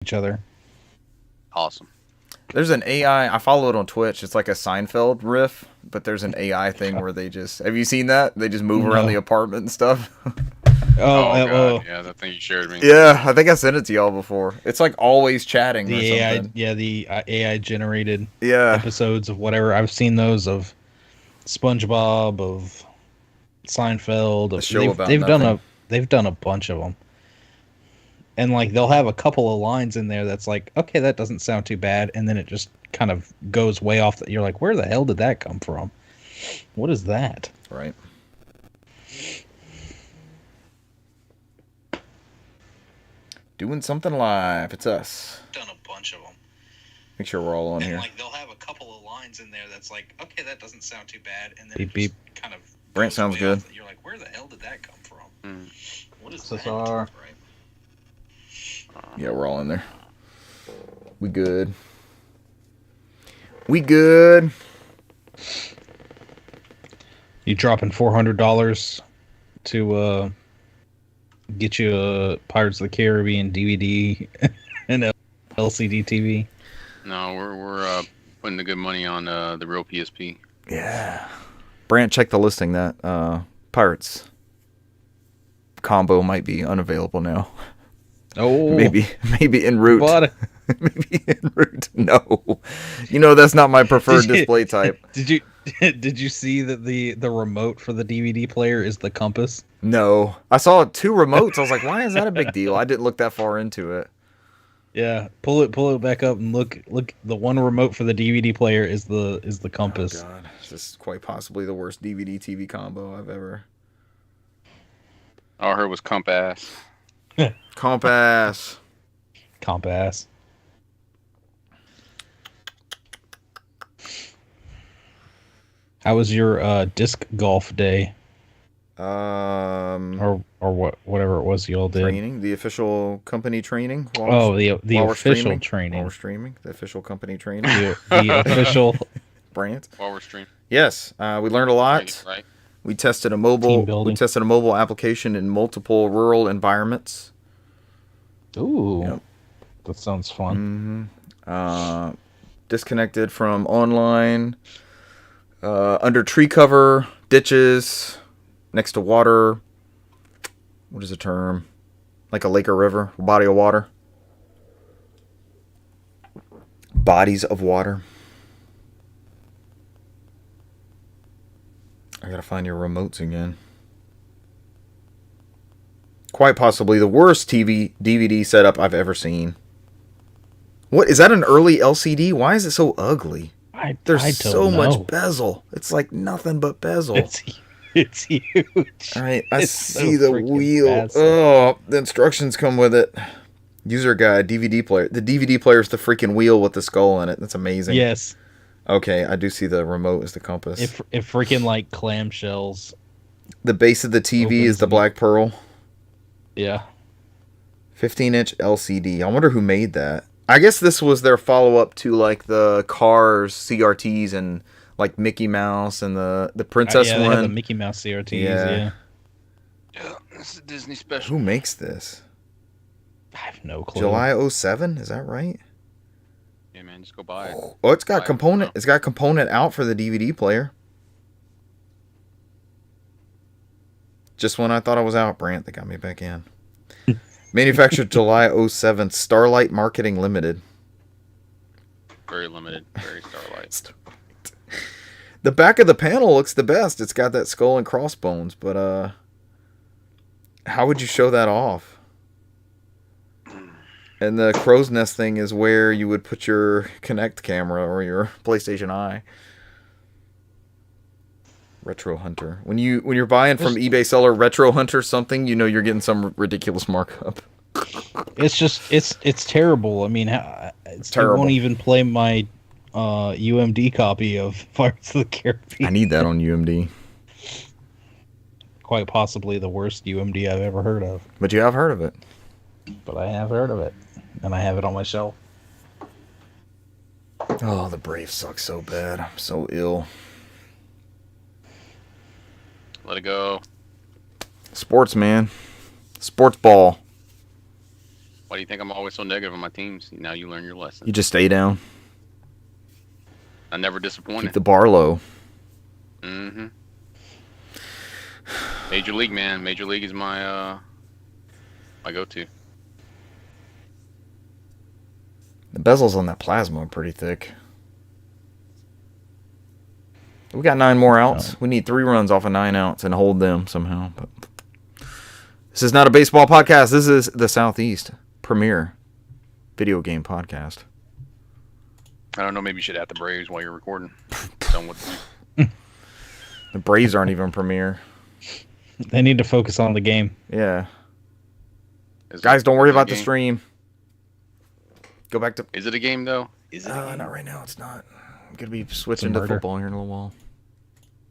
each other. Awesome. There's an AI. I follow it on Twitch. It's like a Seinfeld riff, but there's an AI thing where they just. Have you seen that? They just move around the apartment and stuff. Oh god, yeah, that thing you shared me. Yeah, I think I sent it to y'all before. It's like always chatting or something. The AI generated Yeah. episodes of whatever. I've seen those of SpongeBob, of Seinfeld. A show about nothing. They've done a bunch of them. And like they'll have a couple of lines in there that's like, okay, that doesn't sound too bad, and then it just kind of goes way off. You're like, where the hell did that come from? What is that? Right. Doing something live. It's us. Done a bunch of them. Make sure we're all on here. Like they'll have a couple of lines in there that's like, okay, that doesn't sound too bad, and then beep, it just kind of. Brent sounds good. You're like, where the hell did that come from? What is that? Right? Yeah, we're all in there. We good. We good. You dropping $400 to get you a Pirates of the Caribbean DVD and a LCD TV? No, we're putting the good money on the real PSP. Yeah. Brant, check the listing. That Pirates combo might be unavailable now. Oh, maybe en route. Bought it. Maybe en route. No, that's not my preferred display type. Did you see that the remote for the DVD player is the compass? No, I saw 2 remotes. I was like, why is that a big deal? I didn't look that far into it. Yeah, pull it back up and look. The one remote for the DVD player is the compass. Oh God, this is quite possibly the worst DVD TV combo I've ever. All I heard was compass. Compass. Compass. How was your disc golf day? Or whatever it was you all did. Training, the official company training. The official training. While we're streaming, the official company training. the official brand. While we're streaming. Yes, we learned a lot. Right. We tested a mobile application in multiple rural environments. Ooh, yep. That sounds fun. Mm-hmm. Disconnected from online, under tree cover, ditches, next to water. What is the term? Like a lake or river, body of water. Bodies of water. I gotta find your remotes again. Quite possibly the worst DVD setup I've ever seen. What is that? An early LCD? Why is it so ugly? There's so much bezel. It's like nothing but bezel. It's huge. All right, I see the wheel. Massive. Oh, the instructions come with it. User guide, DVD player. The DVD player is the freaking wheel with the skull in it. That's amazing. Yes. Okay, I do see the remote is the compass. It freaking like clamshells. The base of the TV is the black pearl. Yeah. 15-inch LCD. I wonder who made that. I guess this was their follow-up to like the Cars CRTs and like Mickey Mouse and the Princess one. They had the Mickey Mouse CRTs. Yeah. Yeah, this is a Disney special. Who makes this? I have no clue. July 07, is that right? Yeah, man, just go buy it. Oh, it's got component. It's got component out for the DVD player. Just when I thought I was out, Brant, they got me back in. Manufactured July 07, Starlight Marketing Limited. Very limited, very Starlight. The back of the panel looks the best. It's got that skull and crossbones, but how would you show that off? And the crow's nest thing is where you would put your Kinect camera or your PlayStation Eye. Retro Hunter. When you're buying from eBay seller Retro Hunter something, you know you're getting some ridiculous markup. It's just it's terrible. I mean, it's terrible. It won't even play my UMD copy of Pirates of the Caribbean. I need that on UMD. Quite possibly the worst UMD I've ever heard of. But you have heard of it. But I have heard of it. And I have it on my shelf. Oh, the Braves suck so bad. I'm so ill. Let it go. Sports, man. Sports ball. Why do you think I'm always so negative on my teams? Now you learn your lesson. You just stay down. I never disappointed. Keep the bar low. Mm-hmm. Major League, man. Major League is my my go-to. The bezels on that plasma are pretty thick. We got 9 more outs. We need 3 runs off of 9 outs and hold them somehow. But this is not a baseball podcast. This is the Southeast premier video game podcast. I don't know. Maybe you should add the Braves while you're recording. Done with The Braves aren't even premier. They need to focus on the game. Yeah. Guys, don't worry about the stream. Go back to... Is it a game, though? Is it not right now. It's not. I'm going to be switching to football here in a little while.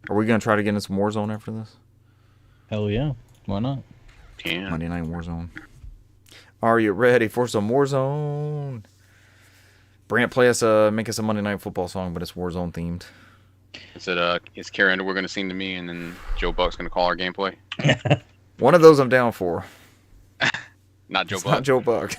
Are we going to try to get into some Warzone after this? Hell yeah. Why not? Yeah. Monday Night Warzone. Are you ready for some Warzone? Brant, make us a Monday Night Football song, but it's Warzone themed. Is Carrie Underwood going to sing to me, and then Joe Buck's going to call our gameplay? One of those I'm down for. Not Joe It's Buck. not Joe Buck.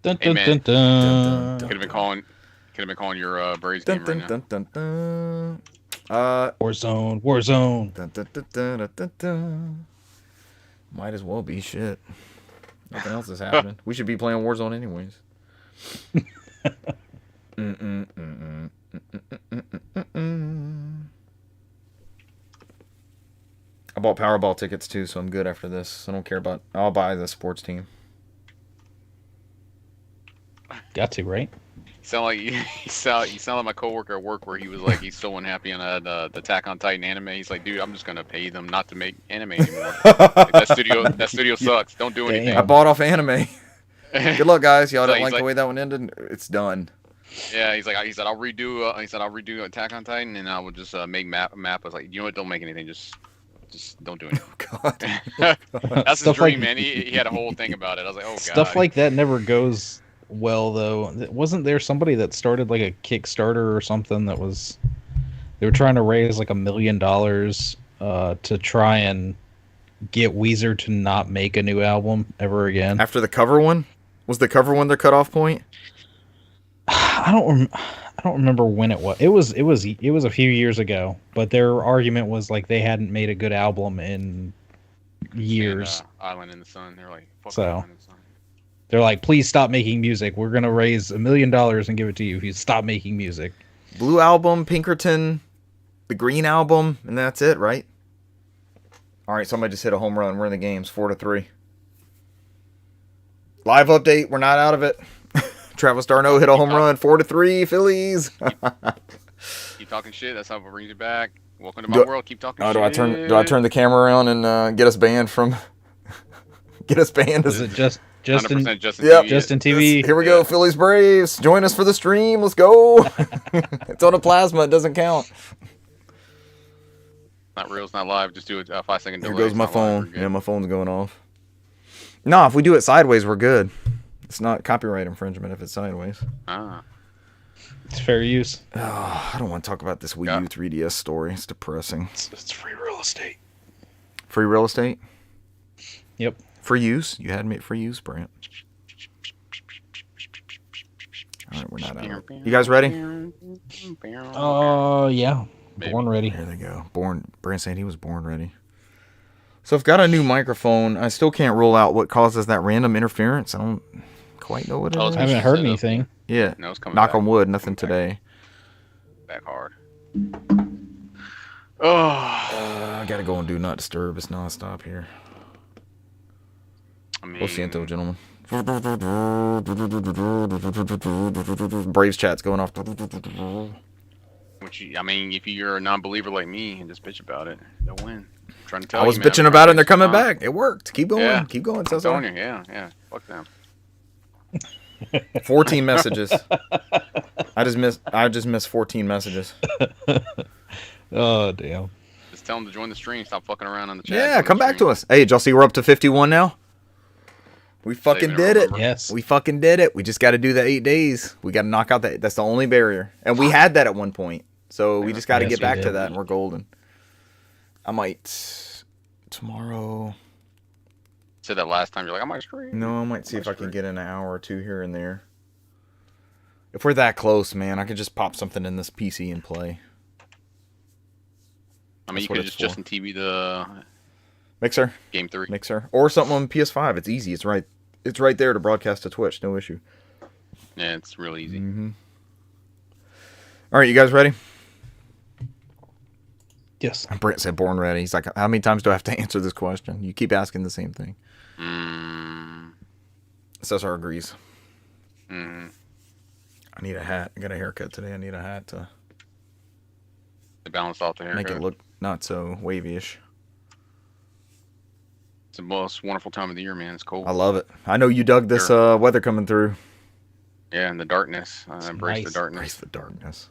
Dun, Hey, dun, man. dun, dun. Could have been calling your Braves game right now. Dun, dun, dun. Warzone, Warzone. Dun, dun, dun, dun, dun, dun, dun. Might as well be shit. Nothing else is happening. We should be playing Warzone anyways. I bought Powerball tickets too, so I'm good after this. I don't care about... I'll buy the sports team. Got to, right? You sound like my coworker at work, where he was like, he's so unhappy on the Attack on Titan anime. He's like, dude, I'm just gonna pay them not to make anime anymore. Like, that studio sucks. Don't do anything. I bought off anime. Good luck, guys. Y'all don't He's like the like- way that one ended? It's done. Yeah, he said I'll redo Attack on Titan, and I would just make map. I was like, you know what? Don't make anything. Just don't do anything. God. That's his Stuff dream, like- man. He had a whole thing about it. I was like, oh god. Stuff like that never goes well, though. Wasn't there somebody that started like a Kickstarter or something that was... They were trying to raise like $1 million to try and get Weezer to not make a new album ever again. After the cover one? Was the cover one their cutoff point? I don't remember when it was. It was a few years ago, but their argument was like they hadn't made a good album in years. And, Island in the Sun. They're like, fuck So. Island in the Sun. They're like, please stop making music. We're gonna raise $1 million and give it to you if you stop making music. Blue album, Pinkerton, the Green album, and that's it, right? All right, somebody just hit a home run. We're in the games, 4-3. Live update. We're not out of it. Travis Darno hit a home run, 4-3, Phillies. Keep talking shit. That's how it brings you back. Welcome to my world. Keep talking shit. Do I turn the camera around and get us banned from? Get us banned? Is it Justin? 100% Justin Yep. TV. Justin TV. Here we go, Phillies Braves. Join us for the stream. Let's go. It's on a plasma. It doesn't count. Not real. It's not live. Just do a 5-second delay. Here goes It's my not live. We're phone. good. Yeah, my phone's going off. No, if we do it sideways, we're good. It's not copyright infringement if it's sideways. Ah. It's fair use. Oh, I don't want to talk about this Wii U 3DS story. It's depressing. It's free real estate. Free real estate? Yep. Free use? You had me at free use, Brant. All right, we're not out of it. You guys ready? Yeah. Maybe. Born ready. Here they go. Brant said he was born ready. So I've got a new microphone. I still can't rule out what causes that random interference. I don't quite know what it is. I haven't heard anything. Yeah. No, it's coming Knock back. on wood. Nothing today. Back hard. Oh. I gotta go and do not disturb. It's nonstop here. I mean, Lo siento, gentlemen. Braves chat's going off. if you're a non-believer like me and just bitch about it, they'll win. I'm trying to tell I was you, man. bitching about it and they're coming back. It worked. Keep going. Yeah. Keep going, I'm Cesar. telling you, yeah. Fuck them. 14 messages. I just missed 14 messages. Oh, damn. Just tell them to join the stream. Stop fucking around on the chat. Yeah, Join come the back to stream. us. Hey, did y'all see we're up to 51 now? We fucking Saving did it. remember. Yes. We fucking did it. We just got to do the 8 days. We got to knock out that's the only barrier. And we had that at one point. So we just got to Yes, get we back to did. that and we're golden. I might tomorrow. said that last time. You're like, I might stream. No, I might see if I can get in an hour or two here and there. If we're that close, man, I could just pop something in this PC and play. I mean, you could just Justin TV the Mixer. Game 3. Mixer. Or something on PS5. It's easy. It's right there to broadcast to Twitch. No issue. Yeah, it's real easy. Mm-hmm. All right, you guys ready? Yes. Brent said born ready. He's like, how many times do I have to answer this question? You keep asking the same thing. Cesar agrees. Mm. I need a hat. I got a haircut today. I need a hat to balance off the haircut. make it look not so wavy-ish. It's the most wonderful time of the year, man. It's cold. I love it. I know you dug this weather coming through. Yeah, and the darkness. Embrace the darkness. Embrace the darkness.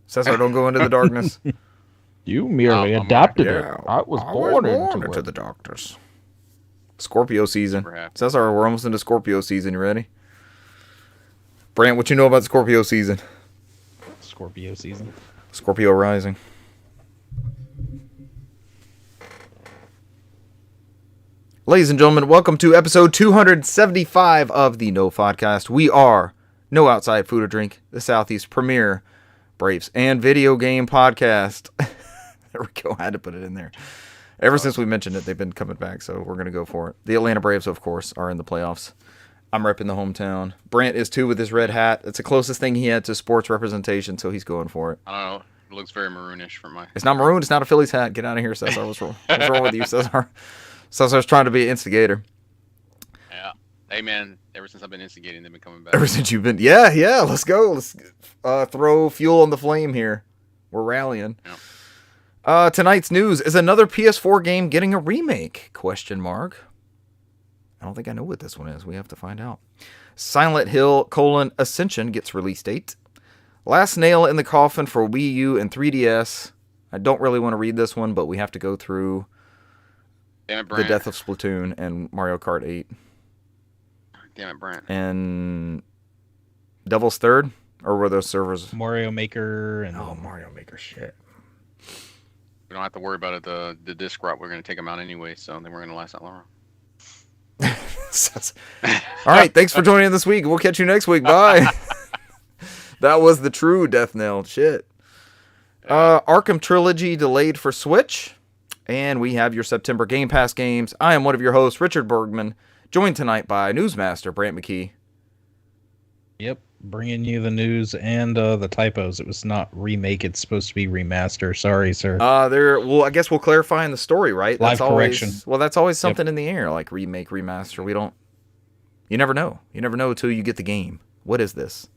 Cesar, don't go into the darkness. You merely adopted it. I was born into the darkness. Scorpio season. Cesar, we're almost into Scorpio season. You ready? Brant, what you know about Scorpio season? Scorpio season. Scorpio rising. Ladies and gentlemen, welcome to episode 275 of the NOFODcast. We are No Outside Food or Drink, the Southeast premier Braves and video game podcast. There we go. I had to put it in there. Ever since we mentioned it, they've been coming back, so we're going to go for it. The Atlanta Braves, of course, are in the playoffs. I'm repping the hometown. Brant is too with his red hat. It's the closest thing he had to sports representation, so he's going for it. I don't know. It looks very maroonish for my... It's not maroon. It's not a Phillies hat. Get out of here, Cesar. What's wrong with you, Cesar? Cesar's trying to be an instigator. Yeah. Hey, man, ever since I've been instigating, they've been coming back. Ever since you've been... Yeah, let's go. Let's throw fuel on the flame here. We're rallying. Yeah. Tonight's news is another PS4 game getting a remake? ? I don't think I know what this one is. We have to find out. Silent Hill: Ascension gets release date. Last nail in the coffin for Wii U and 3DS. I don't really want to read this one, but we have to go through the death of Splatoon and Mario Kart 8. Damn it, Brent. And Devil's Third? Or were those servers? Mario Maker. And Mario Maker, shit. We don't have to worry about it. The disc route, we're going to take them out anyway, so they weren't going to last that long. All right, thanks for joining this week. We'll catch you next week. Bye. That was the true death knell. Shit. Arkham Trilogy delayed for Switch. And we have your September Game Pass games. I am one of your hosts, Richard Bergman, joined tonight by Newsmaster Brant McKee. Yep, bringing you the news and the typos. It was not remake. It's supposed to be remaster. Sorry, sir. Well, I guess we'll clarify in the story, right? Live correction. Well, that's always something in the air, like remake, remaster. You never know. You never know until you get the game. What is this?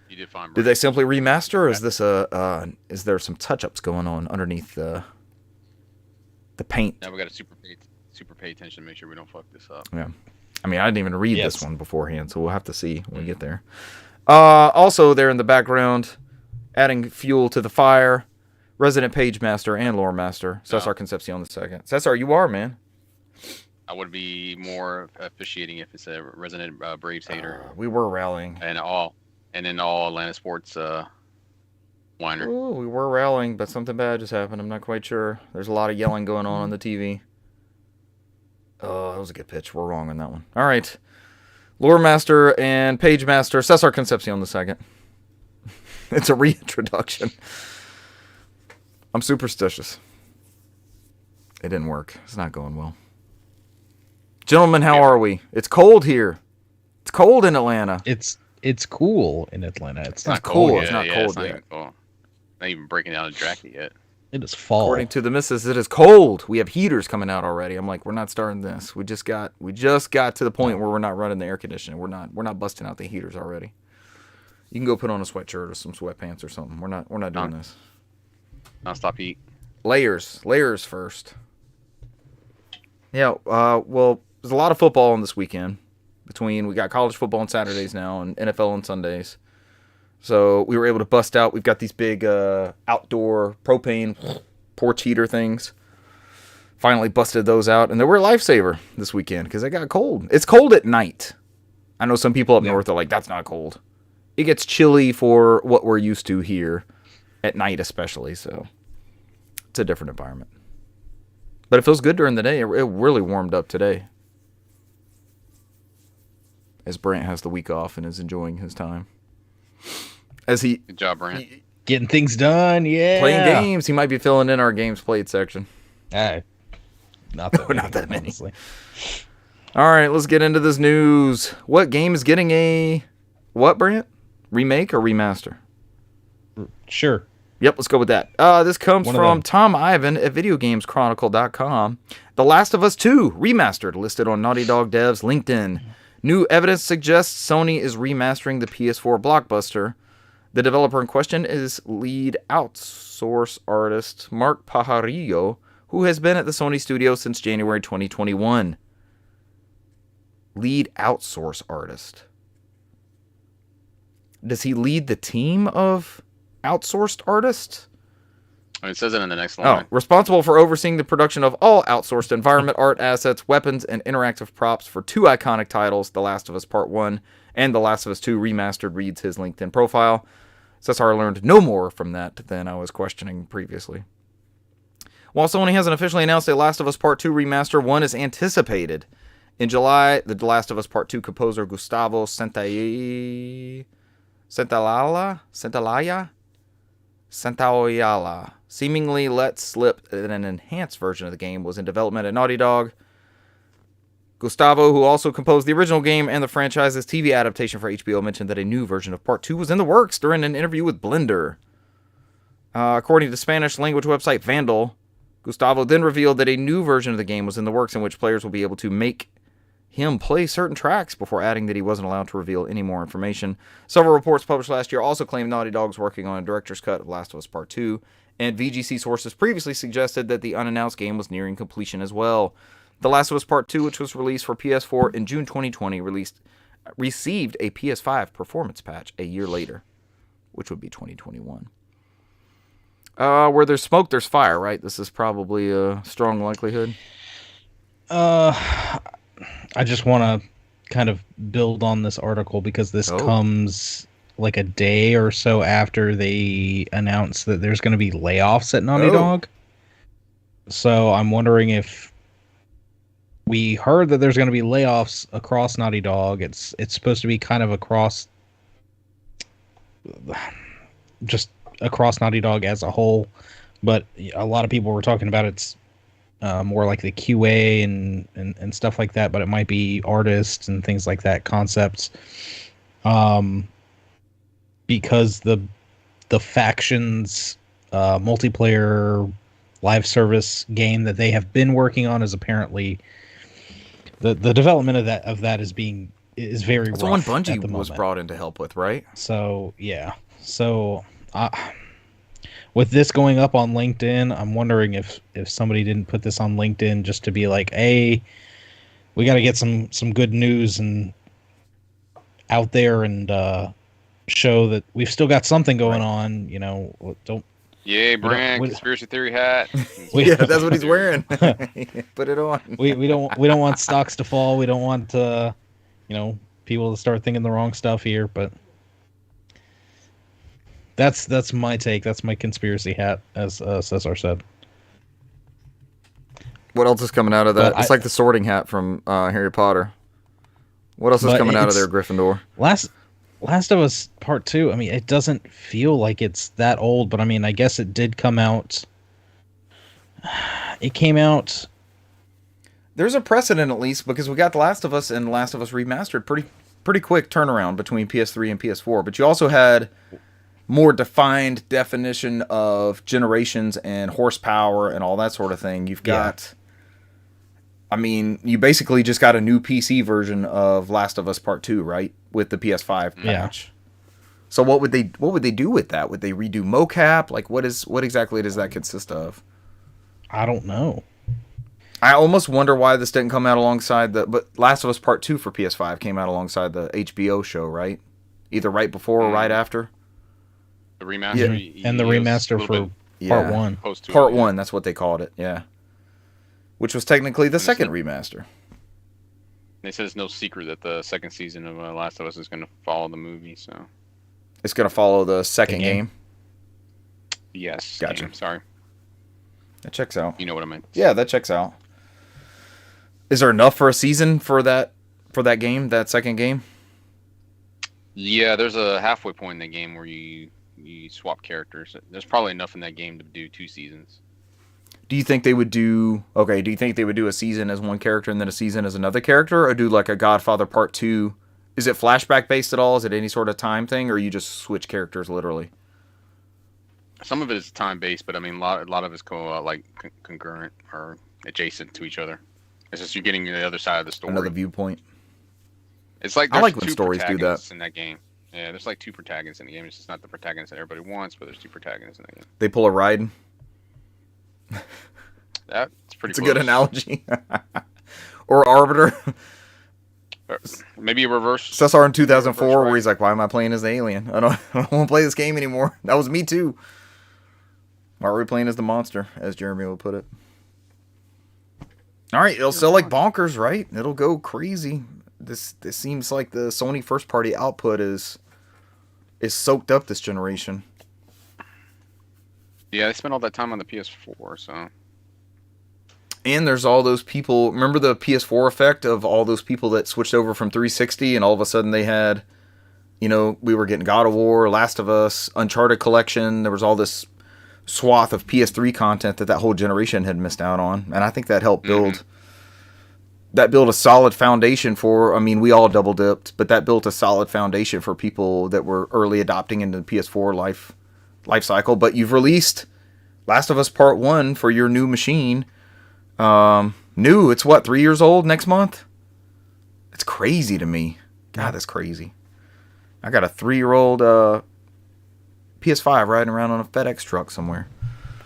You did fine, Brent. Did they simply remaster, or is this is there some touch-ups going on underneath the paint? Now we got to super pay attention to make sure we don't fuck this up. Yeah. I mean, I didn't even read this one beforehand, so we'll have to see when we get there. Also, there in the background, adding fuel to the fire, Resident Page Master and Lore Master, Cesar Concepcion II. Cesar, you are, man. I would be more officiating if it's a Resident Braves hater. We were rallying. And in all Atlanta sports whiner. Ooh, we were rallying, but something bad just happened. I'm not quite sure. There's a lot of yelling going on the TV. Oh, that was a good pitch. We're wrong on that one. All right. Lore Master and Page Master, Cesar Concepcion II. It's a reintroduction. I'm superstitious. It didn't work. It's not going well. Gentlemen, how are we? It's cold here. It's cold in Atlanta. It's cool in Atlanta. It's not cool. cold. It's not cold yet. Not even breaking down a jacket yet. It is fall. According to the missus, it is cold. We have heaters coming out already. I'm like, we're not starting this. We just got to the point where we're not running the air conditioning. We're not busting out the heaters already. You can go put on a sweatshirt or some sweatpants or something. We're not doing this. Non-stop heat. Layers first. Yeah. Well, there's a lot of football on this weekend. We got college football on Saturdays now and NFL on Sundays. So we were able to bust out. We've got these big outdoor propane porch heater things. Finally busted those out. And they were a lifesaver this weekend because it got cold. It's cold at night. I know some people up north are like, that's not cold. It gets chilly for what we're used to here at night especially. So it's a different environment. But it feels good during the day. It really warmed up today. as Brant has the week off and is enjoying his time. As he Good job, Brant. Getting things done, yeah. playing games, he might be filling in our games played section. Not that many, Not that many. honestly. All right, let's get into this news. What game is getting a what, Brant? Remake or remaster? Sure. Yep, let's go with that. This comes from Tom Ivan at VideoGamesChronicle.com. The Last of Us 2 Remastered, listed on Naughty Dog Dev's LinkedIn. New evidence suggests Sony is remastering the PS4 blockbuster. The developer in question is lead outsource artist Mark Pajarillo, who has been at the Sony studio since January 2021. Lead outsource artist. Does he lead the team of outsourced artists? It says it in the next line. Responsible for overseeing the production of all outsourced environment, art assets, weapons, and interactive props for two iconic titles, The Last of Us Part 1 and The Last of Us 2 Remastered, reads his LinkedIn profile. Cesar learned no more from that than I was questioning previously. While Sony hasn't officially announced a Last of Us Part 2 Remaster, one is anticipated. In July, the Last of Us Part 2 composer Gustavo Santaolalla seemingly let slip that an enhanced version of the game was in development at Naughty Dog. Gustavo, who also composed the original game and the franchise's TV adaptation for HBO, mentioned that a new version of Part 2 was in the works during an interview with Blender. According to Spanish language website Vandal, Gustavo then revealed that a new version of the game was in the works in which players will be able to make him play certain tracks, before adding that he wasn't allowed to reveal any more information. Several reports published last year also claimed Naughty Dog's working on a director's cut of Last of Us Part 2, and VGC sources previously suggested that the unannounced game was nearing completion as well. The Last of Us Part 2, which was released for PS4 in June 2020, received a PS5 performance patch a year later, which would be 2021. Where there's smoke, there's fire, right? This is probably a strong likelihood. I just want to kind of build on this article because this comes like a day or so after they announced that there's going to be layoffs at Naughty Dog. So I'm wondering if we heard that there's going to be layoffs across Naughty Dog. It's supposed to be kind of across Naughty Dog as a whole, but a lot of people were talking about it's more like the QA and stuff like that, but it might be artists and things like that, concepts. Because the Factions multiplayer live service game that they have been working on is apparently the development of that is very rough. That's the one Bungie was brought in to help with, right? So yeah. So with this going up on LinkedIn, I'm wondering if somebody didn't put this on LinkedIn just to be like, hey, we got to get some good news and out there and show that we've still got something going on. You know, don't. Yay, Brand, conspiracy theory hat. Yeah, that's what he's wearing. Put it on. We don't want stocks to fall. We don't want people to start thinking the wrong stuff here, but. That's my take. That's my conspiracy hat, as Cesar said. What else is coming out of that? It's like the sorting hat from Harry Potter. What else is coming out of there, Gryffindor? Last of Us Part 2, I mean, it doesn't feel like it's that old, but I mean, I guess it did come out. It came out. There's a precedent, at least, because we got The Last of Us and Last of Us Remastered pretty quick turnaround between PS3 and PS4, but you also had more defined definition of generations and horsepower and all that sort of thing. You've got, I mean, you basically just got a new PC version of Last of Us Part 2, right? With the PS5 patch. So what would they do with that? Would they redo mocap? Like what exactly does that consist of? I don't know. I almost wonder why this didn't come out alongside but Last of Us Part 2 for PS5 came out alongside the HBO show, right? Either right before or right after. The remaster, and the remaster for Part 1. Part 1, that's what they called it, yeah. Which was technically the second remaster. They said it's no secret that the second season of Last of Us is going to follow the movie, so. It's going to follow the second game? Yes. Gotcha. Game, sorry. That checks out. You know what I meant. Yeah, that checks out. Is there enough for a season for that game, that second game? Yeah, there's a halfway point in the game where you swap characters. There's probably enough in that game to do 2 seasons. Do you think they would do do you think they would do a season as one character and then a season as another character, or do like a Godfather Part 2? Is it flashback based at all? Is it any sort of time thing, or you just switch characters literally? Some of it is time based, but I mean a lot of it's concurrent or adjacent to each other. It's just you're getting to the other side of the story. Another viewpoint. It's like I there's like when two stories do that. protagonists in that game. Yeah, there's like 2 protagonists in the game. It's just not the protagonist that everybody wants, but there's 2 protagonists in that game. They pull a Raiden. That's pretty It's a close. good analogy. Or Arbiter. Maybe a reverse. Cesar in 2004, reverse where he's like, "Why am I playing as the alien? I don't want to play this game anymore." That was me too. Why are we playing as the monster, as Jeremy would put it? All right, it'll sell like bonkers, right? It'll go crazy. This seems like the Sony first party output is soaked up this generation. Yeah, they spent all that time on the PS4, so. And there's all those people. Remember the PS4 effect of all those people that switched over from 360, and all of a sudden they had, we were getting God of War, Last of Us, Uncharted collection. There was all this swath of PS3 content that whole generation had missed out on, and I think that helped build a solid foundation for. I mean, we all double dipped, but that built a solid foundation for people that were early adopting into the PS4 life cycle. But you've released Last of Us Part 1 for your new machine. It's what, 3 years old next month? It's crazy to me. God, that's crazy. I got a 3-year-old PS5 riding around on a FedEx truck somewhere.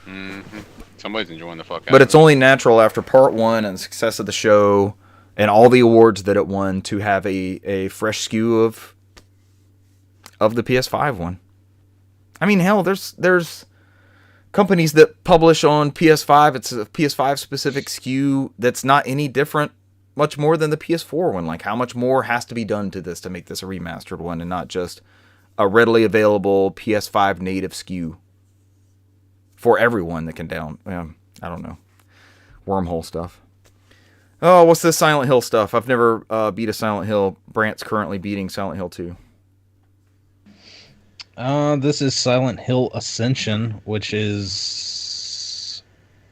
Mm-hmm. Somebody's enjoying the fuck out of it. But it's only natural after Part 1 and the success of the show and all the awards that it won to have a fresh SKU of the PS5 one. I mean, hell, there's companies that publish on PS5. It's a PS5 specific SKU that's not any different much more than the PS4 one. Like, how much more has to be done to this to make this a remastered one and not just a readily available PS5 native SKU for everyone that can I don't know. Wormhole stuff. Oh, what's this Silent Hill stuff? I've never beat a Silent Hill. Brant's currently beating Silent Hill 2. This is Silent Hill Ascension, which is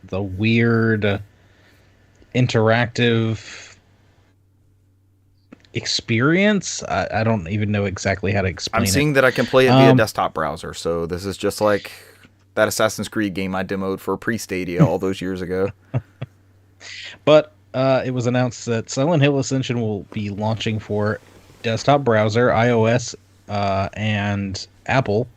the weird interactive experience. I don't even know exactly how to explain it. I'm seeing that I can play it via desktop browser, so this is just like that Assassin's Creed game I demoed for pre-Stadia all those years ago. But it was announced that Silent Hill Ascension will be launching for desktop browser, iOS, and Apple,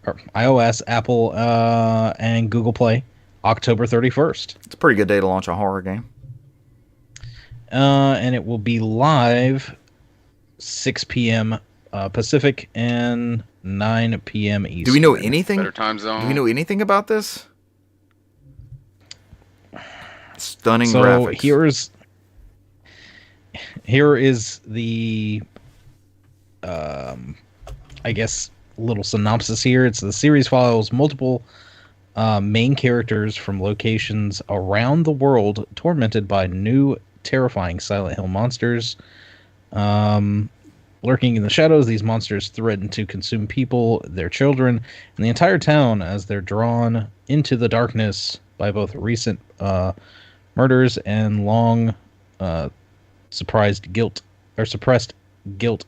or iOS, Apple, and Google Play, October 31st. It's a pretty good day to launch a horror game. And it will be live 6 p.m. Pacific and 9 p.m. Eastern. Do we know anything? Better time zone. Do we know anything about this? Stunning so graphics. Here is the I guess little synopsis here. It's the series follows multiple main characters from locations around the world tormented by new terrifying Silent Hill monsters. Lurking in the shadows, these monsters threaten to consume people, their children, and the entire town as they're drawn into the darkness by both recent murders and long suppressed guilt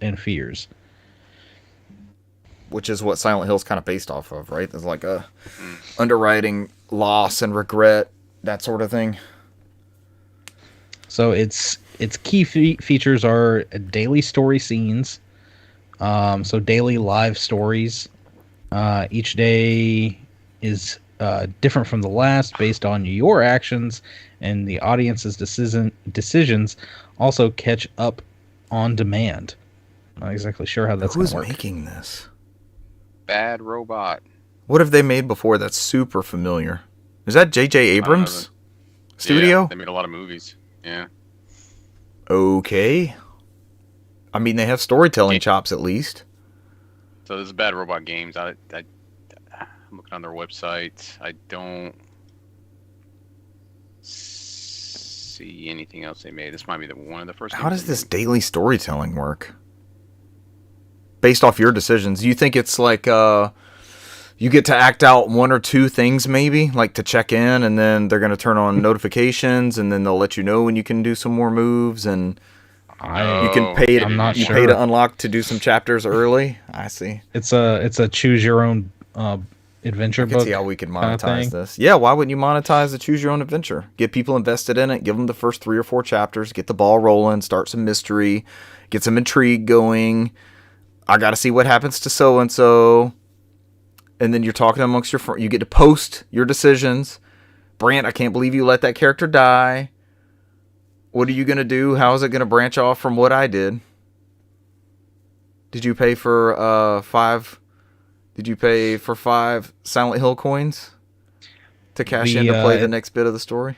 and fears. Which is what Silent Hill's kind of based off of, right? There's like a underwriting loss and regret, that sort of thing. So its key features are daily story scenes, so daily live stories. Each day is different from the last based on your actions, and the audience's decisions also catch up on demand. Not exactly sure how that's going to work. Who's making this? Bad Robot. What have they made before that's super familiar? Is that J.J. Abrams' studio? Yeah, they made a lot of movies. Yeah. Okay. I mean, they have storytelling chops at least. So this is Bad Robot Games. I'm looking on their website. I don't see anything else they made. This might be one of the first. How does this daily storytelling work? based off your decisions. Do you think it's like you get to act out one or two things maybe, like to check in, and then they're going to turn on notifications, and then they'll let you know when you can do some more moves, and you can pay to, I'm not you sure. pay to unlock to do some chapters early. I see. It's a choose your own adventure I can book. see how we could kinda monetize thing. this. Yeah, why wouldn't you monetize the choose your own adventure? Get people invested in it, give them the first 3 or 4 chapters, get the ball rolling, start some mystery, get some intrigue going. I got to see what happens to so and so. And then you're talking amongst your friends. You get to post your decisions. Brant, I can't believe you let that character die. What are you going to do? How is it going to branch off from what I did? Did you pay for 5? Did you pay for 5 Silent Hill coins to cash in to play the next bit of the story?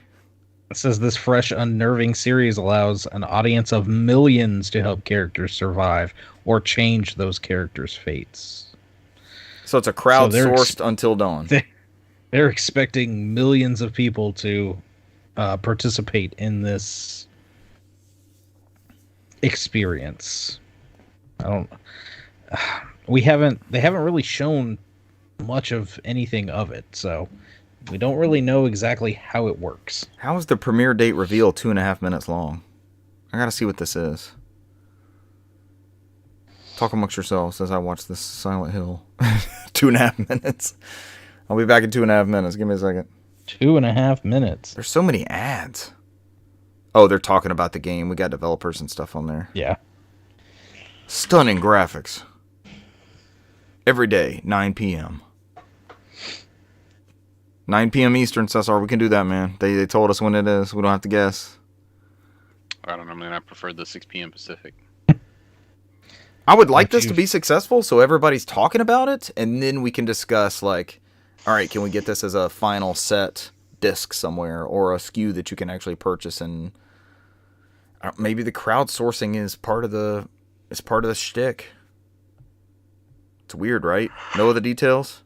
It says this fresh, unnerving series allows an audience of millions to help characters survive or change those characters' fates. So it's a crowdsourced Until Dawn. They're expecting millions of people to participate in this experience. They haven't really shown much of anything of it, so we don't really know exactly how it works. How is the premiere date reveal 2.5 minutes long? I gotta see what this is. Talk amongst yourselves as I watch this Silent Hill. 2.5 minutes. I'll be back in 2.5 minutes. Give me a second. 2.5 minutes. There's so many ads. Oh, they're talking about the game. We got developers and stuff on there. Yeah. Stunning graphics. Every day, 9 p.m. 9 p.m. Eastern, Cesar. We can do that, man. They told us when it is. We don't have to guess. I don't know, man. I prefer the 6 p.m. Pacific. I would like this to be successful, so everybody's talking about it, and then we can discuss, like, all right, can we get this as a final set disc somewhere, or a SKU that you can actually purchase, and maybe the crowdsourcing is part of the shtick. It's weird, right? Know the details?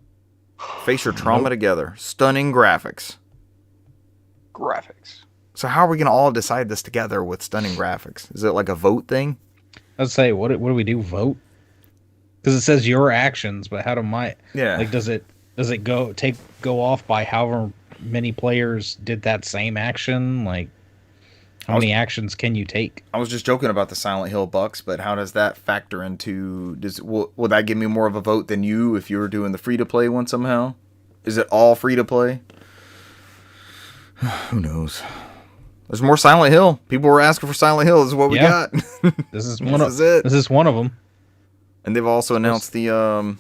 Face your trauma together. Stunning graphics. Graphics. So how are we going to all decide this together with stunning graphics? Is it like a vote thing? Let's say, what do we do? Vote? Because it says your actions, but how do my... Yeah. Like, does it go off by however many players did that same action? Like, how many actions can you take? I was just joking about the Silent Hill bucks, but how does that factor into... Will that give me more of a vote than you if you were doing the free-to-play one somehow? Is it all free-to-play? Who knows? There's more Silent Hill. People were asking for Silent Hill. This is what we got. This is it. This is one of them. And they've also announced or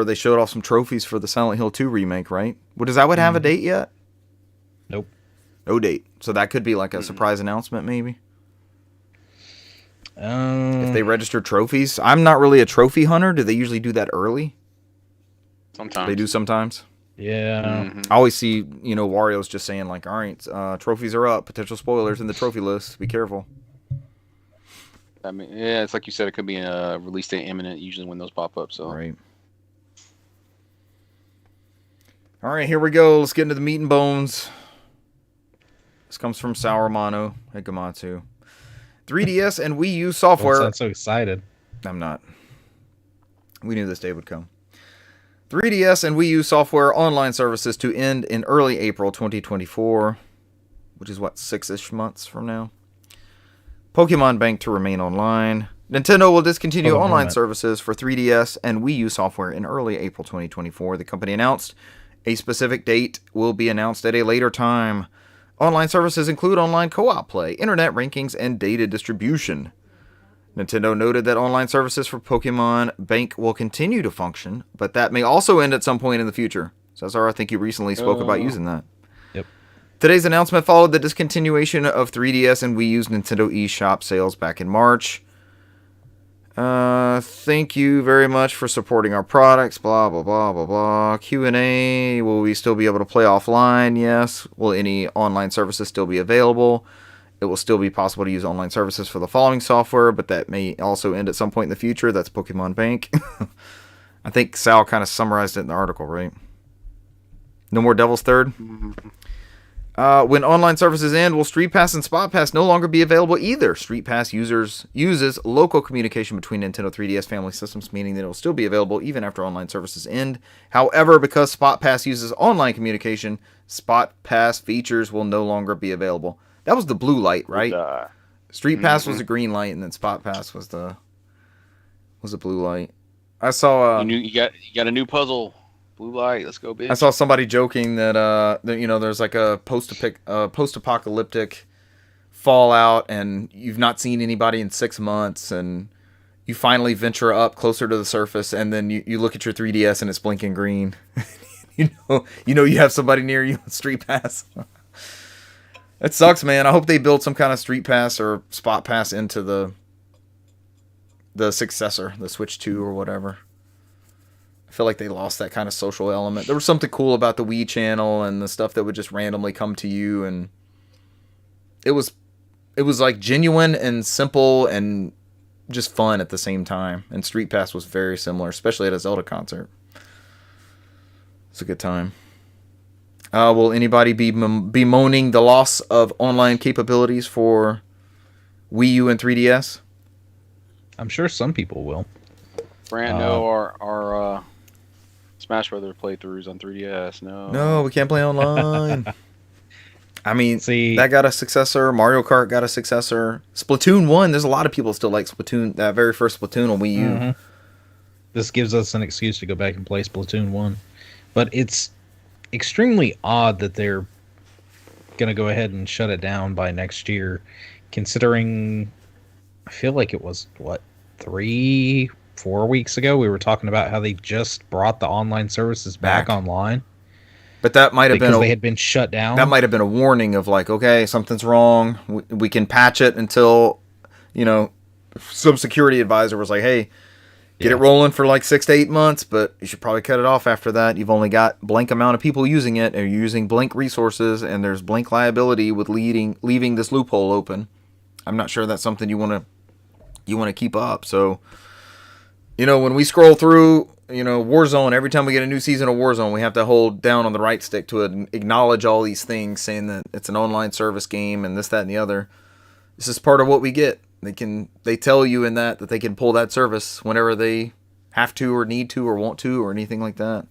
they showed off some trophies for the Silent Hill 2 remake, right? Does that have a date yet? Nope. No date. So that could be like a surprise announcement, maybe. If they register trophies. I'm not really a trophy hunter. Do they usually do that early? Sometimes. They do sometimes. Yeah. Mm-hmm. I always see, Wario's just saying like, all right, trophies are up. Potential spoilers in the trophy list. Be careful. I mean, yeah, it's like you said. It could be a release date imminent. Usually when those pop up. So. Right. All right, here we go. Let's get into the meat and bones. This comes from Sauermano Hikamatsu. 3DS and Wii U software. I'm so excited. I'm not. We knew this day would come. 3DS and Wii U software online services to end in early April 2024, which is 6-ish months from now. Pokemon Bank to remain online. Nintendo will discontinue online services for 3DS and Wii U software in early April 2024. The company announced a specific date will be announced at a later time. Online services include online co-op play, internet rankings, and data distribution. Nintendo noted that online services for Pokemon Bank will continue to function, but that may also end at some point in the future. Cesar, I think you recently spoke about using that. Yep. Today's announcement followed the discontinuation of 3DS and Wii U's Nintendo eShop sales back in March. Thank you very much for supporting our products, blah, blah, blah, blah, blah. Q&A, will we still be able to play offline? Yes. Will any online services still be available? It will still be possible to use online services for the following software, but that may also end at some point in the future. That's Pokemon Bank. I think Sal kind of summarized it in the article, right? No more Devil's Third? When online services end, will Street Pass and Spot Pass no longer be available either? Street Pass uses local communication between Nintendo 3DS family systems, meaning that it will still be available even after online services end. However, because Spot Pass uses online communication, Spot Pass features will no longer be available. That was the blue light, right? Street Pass was the green light, and then Spot Pass was the blue light. I saw you got a new puzzle. Blue light, let's go, bitch. I saw somebody joking that there's like a post-apocalyptic Fallout, and you've not seen anybody in 6 months, and you finally venture up closer to the surface, and then you look at your 3DS and it's blinking green. you know you have somebody near you on Street Pass. It sucks, man. I hope they build some kind of Street Pass or Spot Pass into the successor, the Switch 2 or whatever. I feel like they lost that kind of social element. There was something cool about the Wii channel and the stuff that would just randomly come to you, and it was like genuine and simple and just fun at the same time. And Street Pass was very similar, especially at a Zelda concert. It's a good time. Will anybody be bemoaning the loss of online capabilities for Wii U and 3DS? I'm sure some people will. Brand no, our Smash Brothers playthroughs on 3DS. No, we can't play online. I mean, See, that got a successor. Mario Kart got a successor. Splatoon 1, there's a lot of people still like Splatoon, that very first Splatoon on Wii U. Mm-hmm. This gives us an excuse to go back and play Splatoon 1. But it's extremely odd that they're going to go ahead and shut it down by next year, considering I feel like it was, 3-4 weeks ago we were talking about how they just brought the online services back online. But that might have been they had been shut down. That might have been a warning of like, okay, something's wrong. We can patch it until, some security advisor was like, hey, get it rolling for like 6 to 8 months, but you should probably cut it off after that. You've only got blank amount of people using it, or you're using blank resources, and there's blank liability with leaving this loophole open. I'm not sure that's something you want to keep up. So, when we scroll through, Warzone, every time we get a new season of Warzone, we have to hold down on the right stick to acknowledge all these things, saying that it's an online service game and this, that, and the other. This is part of what we get. They tell you in that they can pull that service whenever they have to or need to or want to or anything like that.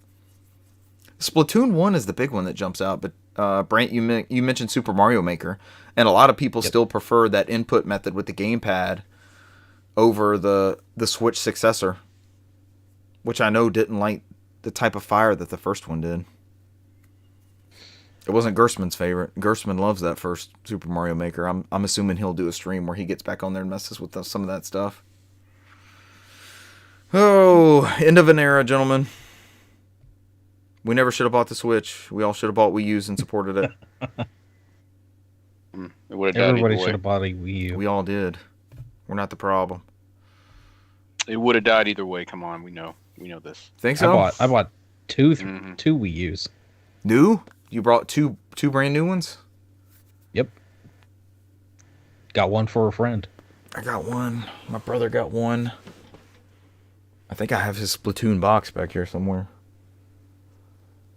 Splatoon 1 is the big one that jumps out, but Brant, you mentioned Super Mario Maker, and a lot of people still prefer that input method with the gamepad over the Switch successor, which I know didn't light the type of fire that the first one did. It wasn't Gerstmann's favorite. Gerstmann loves that first Super Mario Maker. I'm assuming he'll do a stream where he gets back on there and messes with some of that stuff. Oh, end of an era, gentlemen. We never should have bought the Switch. We all should have bought Wii U's and supported it. Everybody should have bought a Wii U. We all did. We're not the problem. It would have died either way. Come on, we know this. Think so? I bought two Wii U's. New? You brought two brand new ones? Yep. Got one for a friend. I got one. My brother got one. I think I have his Splatoon box back here somewhere.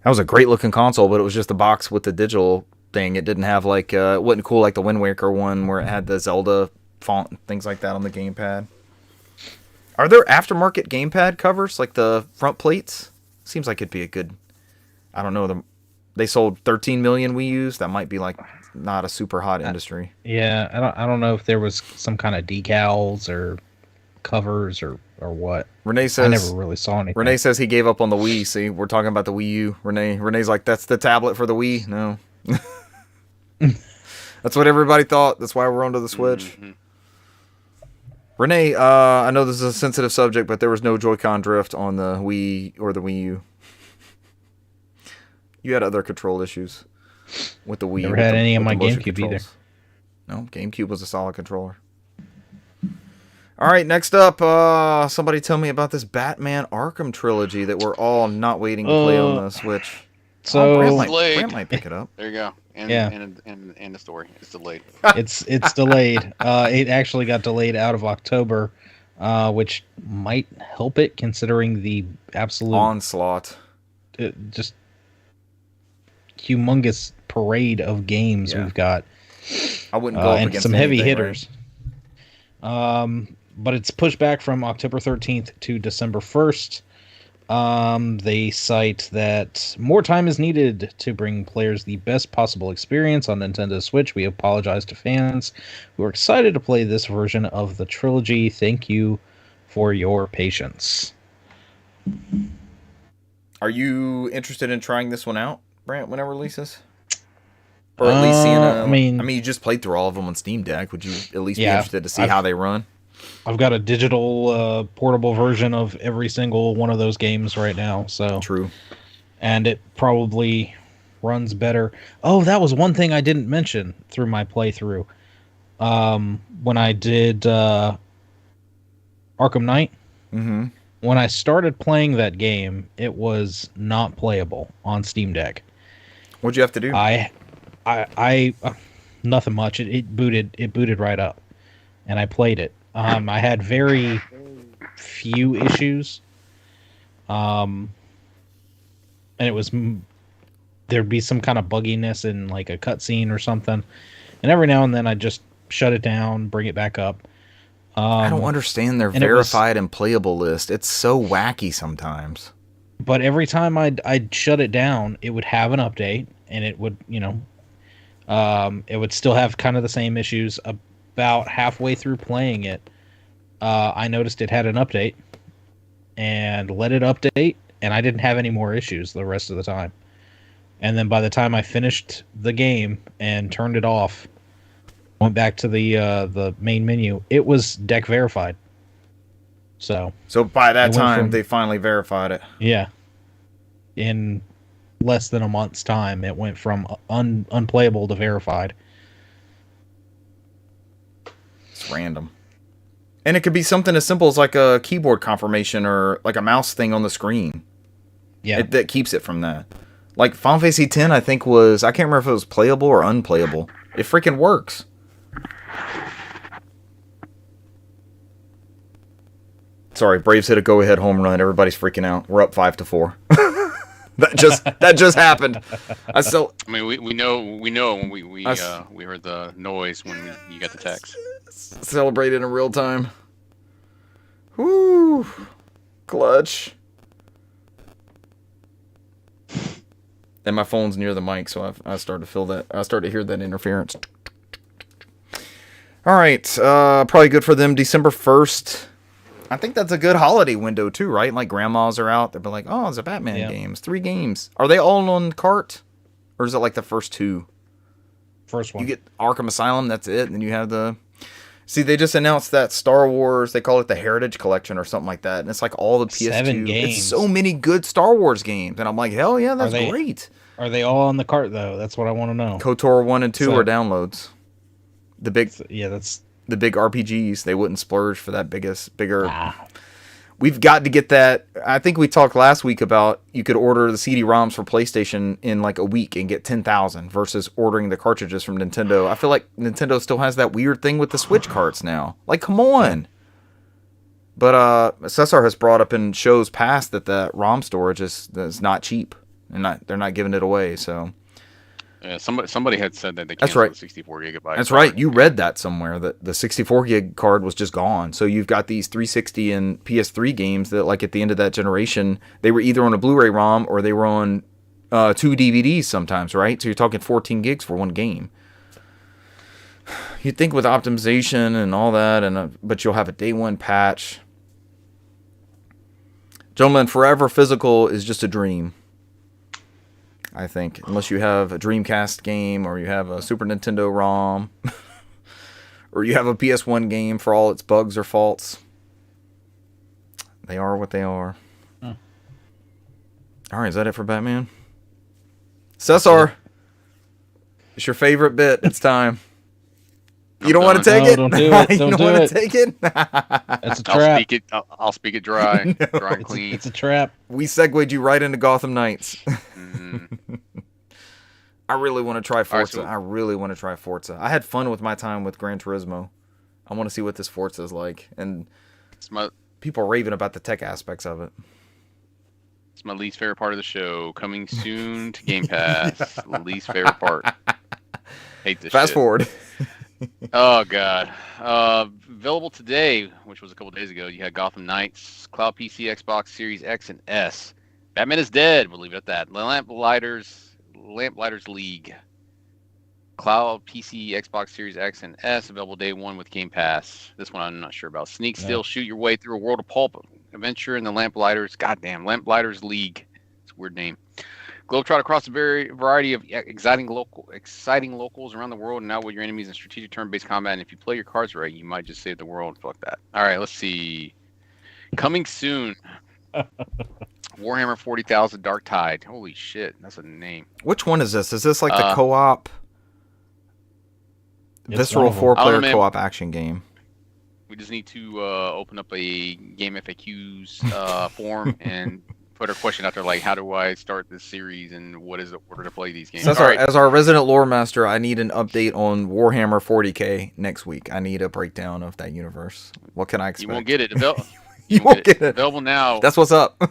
That was a great looking console, but it was just a box with the digital thing. It didn't have it wasn't cool like the Wind Waker one where it had the Zelda font and things like that on the gamepad. Are there aftermarket gamepad covers, like the front plates? Seems like it'd be a good, I don't know, they sold 13 million Wii U's. That might be not a super hot industry. Yeah, I don't know if there was some kind of decals or covers or what. Renee says, I never really saw anything. Renee says he gave up on the Wii. See, we're talking about the Wii U. Renee's like, that's the tablet for the Wii. No. That's what everybody thought. That's why we're onto the Switch. Mm-hmm. Renee, I know this is a sensitive subject, but there was no Joy-Con drift on the Wii or the Wii U. You had other control issues with the Wii. Never had any on my GameCube either. No, GameCube was a solid controller. All right, next up, somebody tell me about this Batman Arkham trilogy that we're all not waiting to play on the Switch. So Brant might pick it up. There you go. And the story. It's delayed. It's delayed. It actually got delayed out of October, which might help it considering the absolute onslaught. Just humongous parade of games we've got. I wouldn't go up and against some heavy anything, hitters. But it's pushed back from October 13th to December 1st. They cite that more time is needed to bring players the best possible experience on Nintendo Switch. We apologize to fans who are excited to play this version of the trilogy. Thank you for your patience. Are you interested in trying this one out, Brant, when it releases? Or at least seeing a... I mean, you just played through all of them on Steam Deck. Would you at least be interested to see how they run? I've got a digital portable version of every single one of those games right now. So true. And it probably runs better. Oh, that was one thing I didn't mention through my playthrough. When I did Arkham Knight, when I started playing that game, it was not playable on Steam Deck. What'd you have to do? I nothing much. It booted right up, and I played it. I had very few issues. And it was there'd be some kind of bugginess in like a cutscene or something, and every now and then I just shut it down, bring it back up. I don't understand their verified and playable list. It's so wacky sometimes. But every time I'd shut it down, it would have an update, and it would, it would still have kind of the same issues. About halfway through playing it, I noticed it had an update, and let it update, and I didn't have any more issues the rest of the time. And then by the time I finished the game and turned it off, went back to the main menu, it was deck verified. So by that time, they finally verified it. Yeah. In less than a month's time, it went from unplayable to verified. It's random. And it could be something as simple as like a keyboard confirmation or like a mouse thing on the screen. Yeah. That keeps it from that. Like Final Fantasy X, I think I can't remember if it was playable or unplayable. It freaking works. Sorry, Braves hit a go-ahead home run. Everybody's freaking out. We're up 5-4. that just happened. I mean, we know when we heard the noise when you got the text. Celebrated in real time. Woo! Clutch. And my phone's near the mic, so I started to feel that. I started to hear that interference. All right, probably good for them. December 1st. I think that's a good holiday window too, right? Like grandmas are out, they'll be like, "Oh, it's a Batman game. It's 3 games. Are they all on cart, or is it like the first 2? First one. You get Arkham Asylum. That's it. And then you have the. See, they just announced that Star Wars. They call it the Heritage Collection or something like that, and it's like all the PS2. 7 games. It's so many good Star Wars games, and I'm like, hell yeah, that's great. Are they all on the cart though? That's what I want to know. KOTOR 1 and 2 are downloads. The big. That's. The big RPGs, they wouldn't splurge for that bigger. We've got to get that. I think we talked last week about you could order the CD-ROMs for PlayStation in like a week and get 10,000 versus ordering the cartridges from Nintendo. I feel like Nintendo still has that weird thing with the Switch carts now. Like, come on. But Cesar has brought up in shows past that the ROM storage is not cheap, and they're not giving it away. So. Yeah, somebody had said that they canceled That's right. the 64 gigabyte. That's right. You read that somewhere, that the 64 gig card was just gone. So you've got these 360 and PS3 games that, like, at the end of that generation, they were either on a Blu-ray ROM or they were on 2 DVDs sometimes, right? So you're talking 14 gigs for one game. You'd think with optimization and all that, but you'll have a day one patch. Gentlemen, Forever Physical is just a dream. I think, unless you have a Dreamcast game or you have a Super Nintendo ROM or you have a PS1 game for all its bugs or faults. They are what they are. All right, is that it for Batman? Cesar, it's your favorite bit. It's time. You don't want to take it? Don't do it. You don't want to take it? It's a trap. I'll speak it dry. No. Dry and clean. It's a trap. We segued you right into Gotham Knights. I really want to try Forza. I had fun with my time with Gran Turismo. I want to see what this Forza is like. And people are raving about the tech aspects of it. It's my least favorite part of the show. Coming soon to Game Pass. Least favorite part. Hate this Fast shit. forward. Oh, God. Available today, which was a couple days ago, you had Gotham Knights, Cloud PC, Xbox Series X and S. Batman is Dead. We'll leave it at that. Lamplighters League. Cloud PC, Xbox Series X and S, available day one with Game Pass. This one I'm not sure about. Sneak, steal, shoot your way through a world of pulp adventure in the Lamplighters. Goddamn, Lamplighters League. It's a weird name. Globetrot across a variety of exciting locals around the world, and outwit your enemies in strategic turn-based combat. And if you play your cards right, you might just save the world. Fuck that. All right, let's see. Coming soon. Warhammer 40,000 Dark Tide. Holy shit, that's a name. Which one is this? Is this like the co-op? Visceral 4-player co-op action game. We just need to open up a game FAQs form and put our question out there, like, how do I start this series and what is the order to play these games? So as our resident lore master, I need an update on Warhammer 40K next week. I need a breakdown of that universe. What can I expect? You won't get it. You won't get it. Available now. That's what's up.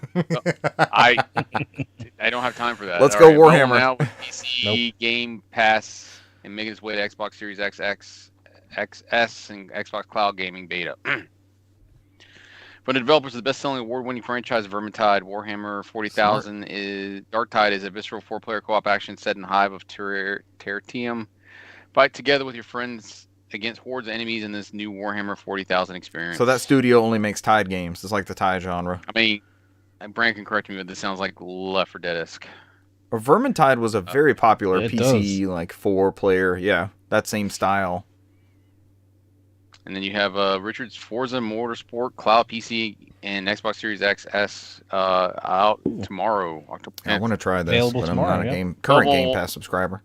I don't have time for that. Let's go Warhammer. Now with PC Game Pass and making its way to Xbox Series X, XS, and Xbox Cloud Gaming Beta. From the developers of the best-selling award-winning franchise Vermintide, Warhammer 40,000 Dark Tide is a visceral 4-player co-op action set in the hive of Tertium. Fight together with your friends against hordes of enemies in this new Warhammer 40,000 experience. So that studio only makes Tide games. It's like the Tide genre. I mean, Brand can correct me, but this sounds like Left 4 Dead-esque. Vermintide was a very popular PC, like 4-player. Yeah, that same style. And then you have Richard's Forza Motorsport Cloud PC and Xbox Series XS out tomorrow, October 10th. I want to try this, Available but tomorrow, I'm not a current Game Pass subscriber.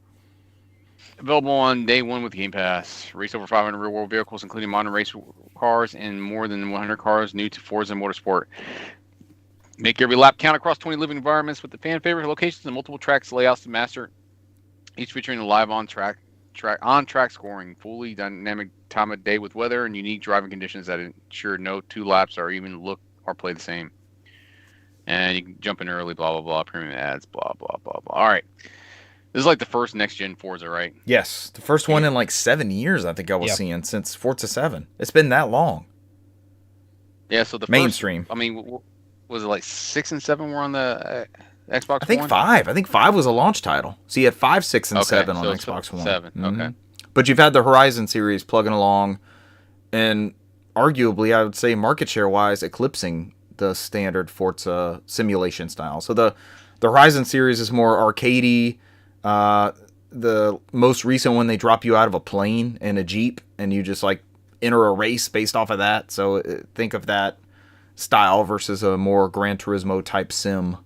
Available on day one with Game Pass. Race over 500 real-world vehicles, including modern race cars and more than 100 cars new to Forza Motorsport. Make every lap count across 20 living environments with the fan favorite locations and multiple tracks layouts to master, each featuring a live on-track scoring, fully dynamic time of day with weather and unique driving conditions that ensure no two laps are even look or play the same. And you can jump in early, blah, blah, blah, premium ads, blah, blah, blah, blah. All right. This is like the first next-gen Forza, right? Yes. The first one in like 7 years, I think I was seeing, since Forza 7. It's been that long. Yeah, so the mainstream. I mean, was it like 6 and 7 were on the Xbox I think One? 5. I think 5 was a launch title. So you had 5, 6, and 7 on Xbox One. 7, okay. But you've had the Horizon series plugging along, and arguably, I would say market share-wise, eclipsing the standard Forza simulation style. So the Horizon series is more arcadey. The most recent one, they drop you out of a plane in a Jeep, and you just like enter a race based off of that. So think of that style versus a more Gran Turismo type sim.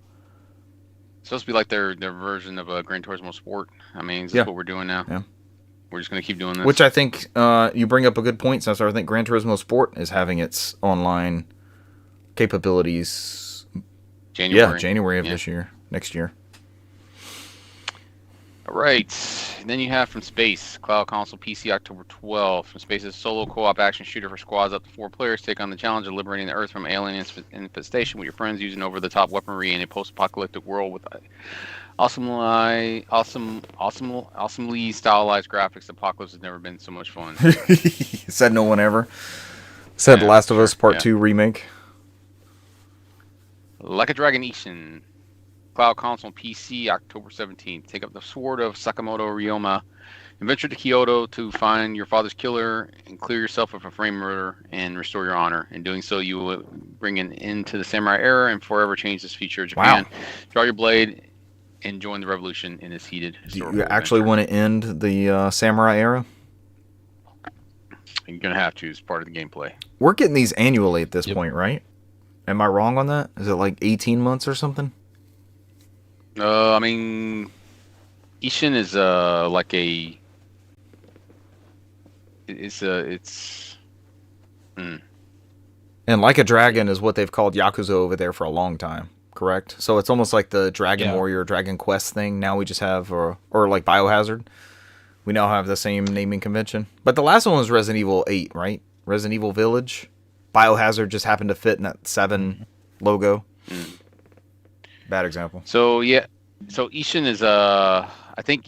It's supposed to be like their version of a Gran Turismo Sport. I mean, is this what we're doing now? Yeah. We're just going to keep doing this. Which I think you bring up a good point, since I think Gran Turismo Sport is having its online capabilities. January of this year, next year. All right. And then you have From Space, Cloud Console PC, October 12th. From Space is a solo co-op action shooter for squads up to 4 players. Take on the challenge of liberating the Earth from alien infestation with your friends using over-the-top weaponry in a post-apocalyptic world with awesomely stylized graphics. Apocalypse has never been so much fun. Said no one ever. Said Last of Us Part 2 remake. Like a Dragon Ishin. Cloud Console PC, October 17th. Take up the sword of Sakamoto Ryoma and venture to Kyoto to find your father's killer and clear yourself of a frame murder and restore your honor. In doing so, you will bring an end to the samurai era and forever change this feature of Japan. Wow. Draw your blade and join the revolution in this heated historical Do you actually want to end the samurai era? You're going to have to as part of the gameplay. We're getting these annually at this point, right? Am I wrong on that? Is it like 18 months or something? I mean, Ishin is like a. And Like a Dragon is what they've called Yakuza over there for a long time, correct? So it's almost like the Dragon Warrior, Dragon Quest thing. Now we just have, or like Biohazard. We now have the same naming convention. But the last one was Resident Evil 8, right? Resident Evil Village. Biohazard just happened to fit in that 7 logo. Bad example. So Ishin is I think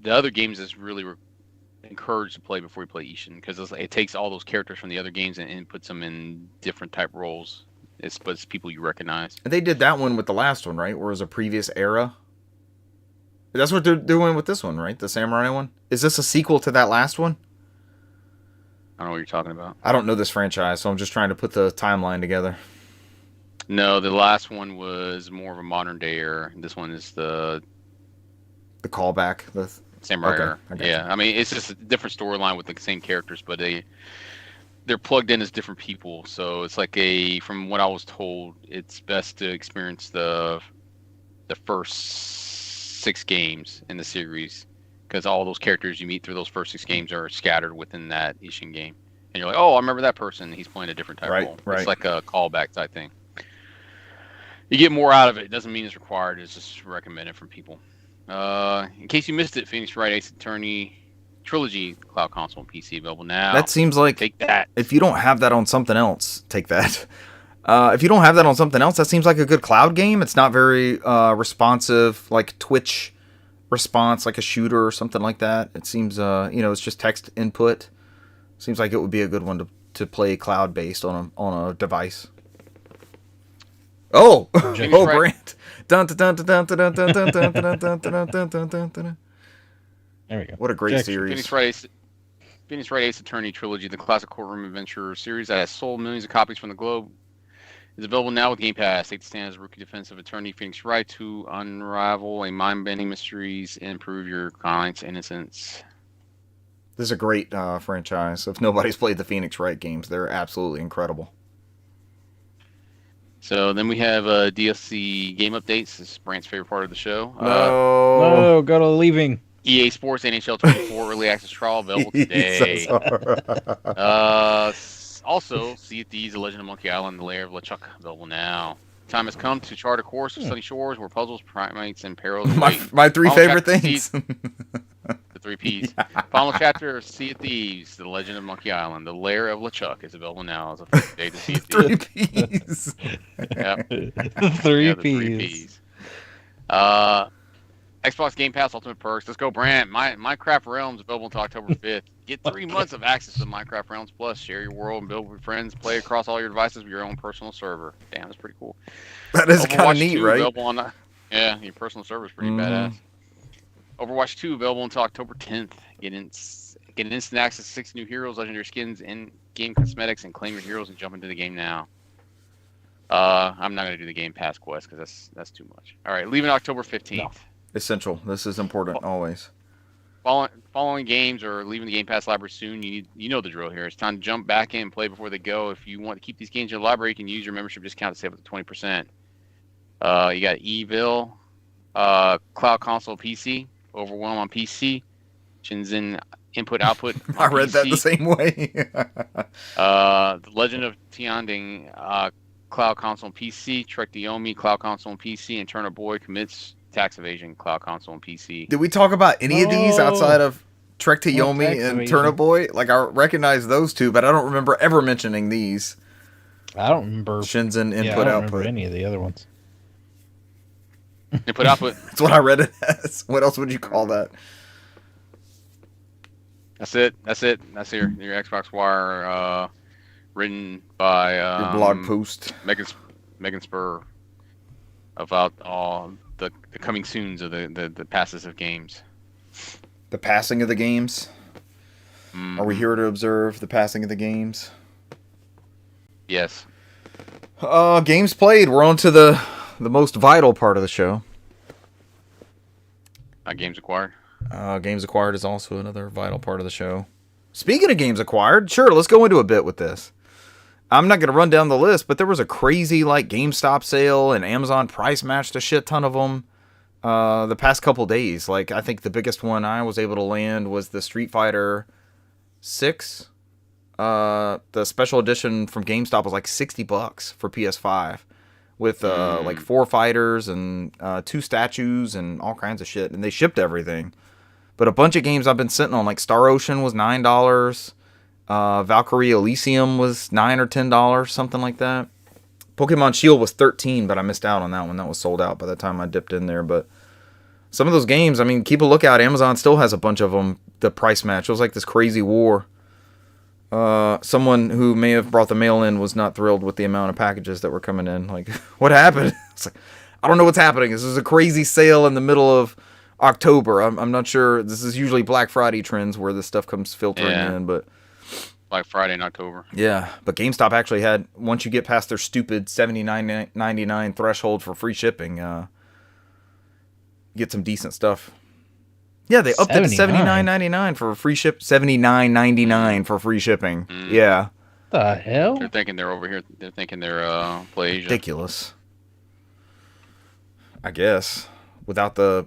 the other games is really encouraged to play before you play Ishin, because it takes all those characters from the other games and puts them in different type roles. But it's people you recognize. And they did that one with the last one, right? Where it was a previous era. That's what they're doing with this one, right? The samurai one. Is this a sequel to that last one? I don't know what you're talking about. I don't know this franchise, so I'm just trying to put the timeline together. No, the last one was more of a modern day era. This one is the callback. The samurai okay, era. I got Yeah, you. I mean, it's just a different storyline with the same characters, but they're plugged in as different people. So it's like from what I was told, it's best to experience the first 6 games in the series, because all those characters you meet through those first 6 games are scattered within that Ishin game, and you're like, oh, I remember that person. He's playing a different type role. Right. It's like a callback type thing. You get more out of it. It doesn't mean it's required. It's just recommended from people. In case you missed it, Phoenix Wright Ace Attorney Trilogy, cloud console and PC available now. That seems like, take that. If you don't have that on something else, take that. If you don't have that on something else, that seems like a good cloud game. It's not very responsive, like Twitch response, like a shooter or something like that. It seems, it's just text input. Seems like it would be a good one to play cloud based on a device. Oh, Brant. Dun dun dun dun dun dun dun dun dun dun dun dun dun dun dun. There we go. What a great series. Phoenix Wright Ace Attorney Trilogy, the classic courtroom adventure series that has sold millions of copies from the globe, is available now with Game Pass. Take the stand as a rookie defensive attorney, Phoenix Wright, to unravel a mind-bending mysteries and prove your client's innocence. This is a great franchise. If nobody's played the Phoenix Wright games, they're absolutely incredible. So then we have DLC game updates. This is Brant's favorite part of the show. No, go to leaving. EA Sports NHL 24 Early Access Trial available today. Also, Sea of Thieves, The Legend of Monkey Island, The Lair of LeChuck available now. Time has come to chart a course of sunny shores where puzzles, primates, and perils await. My 3 favorite things. The 3 Ps. Final chapter of Sea of Thieves, The Legend of Monkey Island, The Lair of LeChuck is available now as a first day to Sea of Thieves. 3 Ps. Yep. The 3 Ps. Xbox Game Pass Ultimate Perks. Let's go, Brant. Minecraft Realms available until October 5th. Get 3 months of access to Minecraft Realms Plus. Share your world and build with friends. Play across all your devices with your own personal server. Damn, that's pretty cool. That is kind of neat, right? Yeah, your personal server is pretty badass. Overwatch 2 available until October 10th. Get instant access to 6 new heroes, legendary skins, and game cosmetics, and claim your heroes and jump into the game now. I'm not going to do the Game Pass quest because that's too much. All right, leaving October 15th. No. Essential. This is important always. Following games or leaving the Game Pass library soon, you know the drill here. It's time to jump back in and play before they go. If you want to keep these games in your library, you can use your membership discount to save up to 20%. You got Evil, Cloud Console PC, Overwhelm on PC, Shenzhen Input Output on I read PC. that the same way. The Legend of Tianding, Cloud Console and PC, Trek the Yomi, Cloud Console and PC, and Turner Boy commits tax evasion, Cloud Console and PC. Did we talk about any of these outside of Trek to Yomi and evasion. Turnip Boy? Like, I recognize those two, but I don't remember ever mentioning these. I don't remember. Shenzhen I Input don't Output. remember any of the other ones. Input Output. That's what I read it as. What else would you call that? That's it. That's your Xbox Wire, written by Your blog post. Megan Spur about all the coming soons of the passes of games. The passing of the games. Are we here to observe the passing of the games? Yes. Games played. We're on to the most vital part of the show. Games acquired. Games acquired is also another vital part of the show. Speaking of games acquired, sure, let's go into a bit with this. I'm not going to run down the list, but there was a crazy GameStop sale and Amazon price matched a shit ton of them the past couple days. I think the biggest one I was able to land was the Street Fighter 6. The special edition from GameStop was $60 for PS5 with 4 fighters and 2 statues and all kinds of shit. And they shipped everything. But a bunch of games I've been sitting on, like Star Ocean was $9. Valkyrie Elysium was $9 or $10, something like that. Pokemon Shield was $13, but I missed out on that one. That was sold out by the time I dipped in there. But some of those games, I mean, keep a lookout. Amazon still has a bunch of them. The price match. It was like this crazy war. Someone who may have brought the mail in was not thrilled with the amount of packages that were coming in. Like, what happened? It's like, I don't know what's happening. This is a crazy sale in the middle of October. I'm not sure. This is usually Black Friday trends where this stuff comes filtering in, but Black Friday in October. Yeah, but GameStop actually had, once you get past their stupid $79.99 threshold for free shipping, get some decent stuff. Yeah, they upped it to $79.99 for free ship. $79.99 for free shipping. Yeah. The hell? They're thinking they're over here. They're thinking they're PlayAsia. Ridiculous. I guess without the,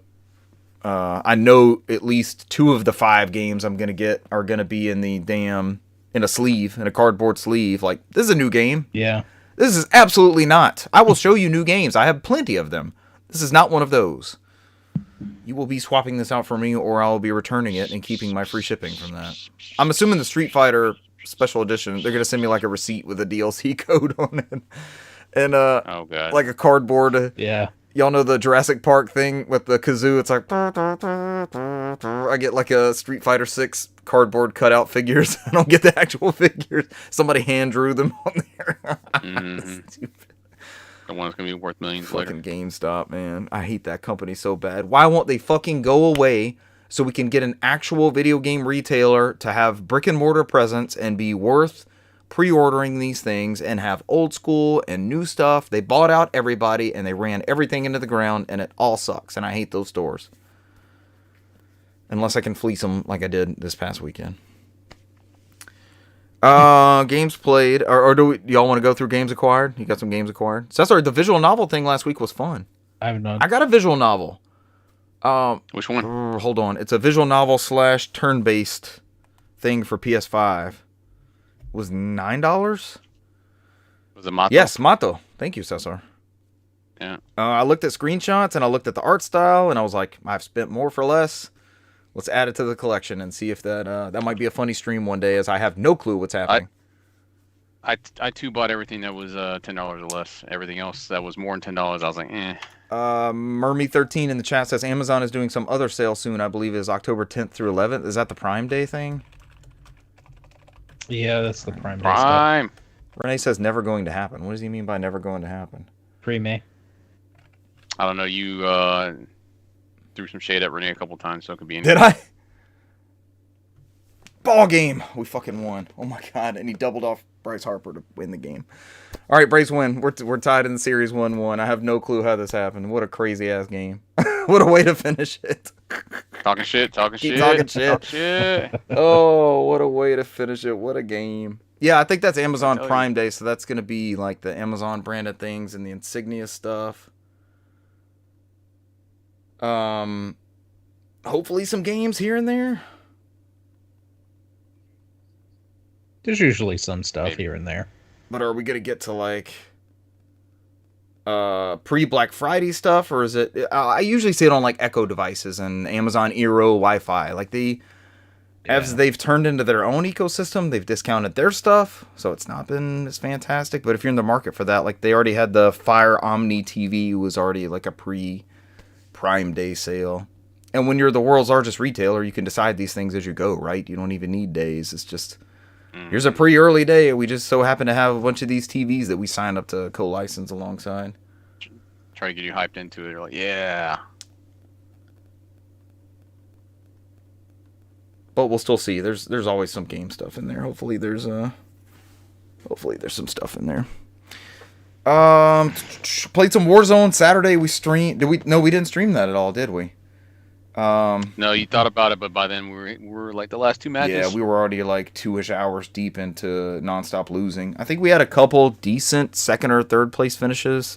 I know at least 2 of the 5 games I'm gonna get are gonna be in the damn in a cardboard sleeve. Like, this is a new game. Yeah. This is absolutely not. I will show you new games. I have plenty of them. This is not one of those. You will be swapping this out for me, or I'll be returning it and keeping my free shipping from that. I'm assuming the Street Fighter Special Edition, they're going to send me like a receipt with a DLC code on it. And oh god, like a cardboard. Yeah. Y'all know the Jurassic Park thing with the kazoo? It's like, I get like a Street Fighter 6 cardboard cutout figures. I don't get the actual figures. Somebody hand drew them on there. The one's gonna be worth millions later. Fucking GameStop, man. I hate that company so bad. Why won't they fucking go away so we can get an actual video game retailer to have brick and mortar presence and be worth pre-ordering these things and have old school and new stuff? They bought out everybody and they ran everything into the ground, and it all sucks, and I hate those stores. Unless I can fleece them like I did this past weekend. Games played, or do y'all want to go through games acquired? You got some games acquired? Cesar, the visual novel thing last week was fun. I have none. I got a visual novel. Which one? Hold on. It's a visual novel / turn-based thing for PS5. It was $9? Was it Mato? Yes, Mato. Thank you, Cesar. Yeah. I looked at screenshots and I looked at the art style and I was like, I've spent more for less. Let's add it to the collection and see if that might be a funny stream one day, as I have no clue what's happening. I too bought everything that was $10 or less. Everything else that was more than $10, I was like, eh. Mermy13 in the chat says Amazon is doing some other sale soon. I believe it is October 10th through 11th. Is that the Prime Day thing? Yeah, that's the Prime Day Prime. stuff. Renee says never going to happen. What does he mean by never going to happen? Pre-May. I don't know. You threw some shade at Renee a couple times, so it could be. Did I? Ball game. We fucking won. Oh my god! And he doubled off Bryce Harper to win the game. All right, Bryce win. We're tied in the series 1-1. I have no clue how this happened. What a crazy ass game. What a way to finish it. Talking shit. Keep talking shit. Talk shit. Oh, what a way to finish it. What a game. Yeah, I think that's Amazon Prime Day, so that's going to be like the Amazon branded things and the insignia stuff. Hopefully some games here and there. There's usually some stuff here and there. But are we going to get to like pre-Black Friday stuff, or is it I usually see it on like Echo devices and Amazon Eero Wi-Fi. Like as they've turned into their own ecosystem, they've discounted their stuff, so it's not been as fantastic. But if you're in the market for that, like they already had the Fire Omni TV, was already like a pre-Prime Day sale. And when you're the world's largest retailer, you can decide these things as you go, right? You don't even need days. It's just, here's a pre-early day. We just so happen to have a bunch of these TVs that we signed up to co-license alongside. Try to get you hyped into it. You're like, yeah. But we'll still see. There's always some game stuff in there. Hopefully there's some stuff in there. Played some Warzone Saturday. We streamed. No, we didn't stream that at all, did we? No, you thought about it, but by then we were like the last 2 matches. Yeah, we were already like 2-ish hours deep into nonstop losing. I think we had a couple decent second or third place finishes.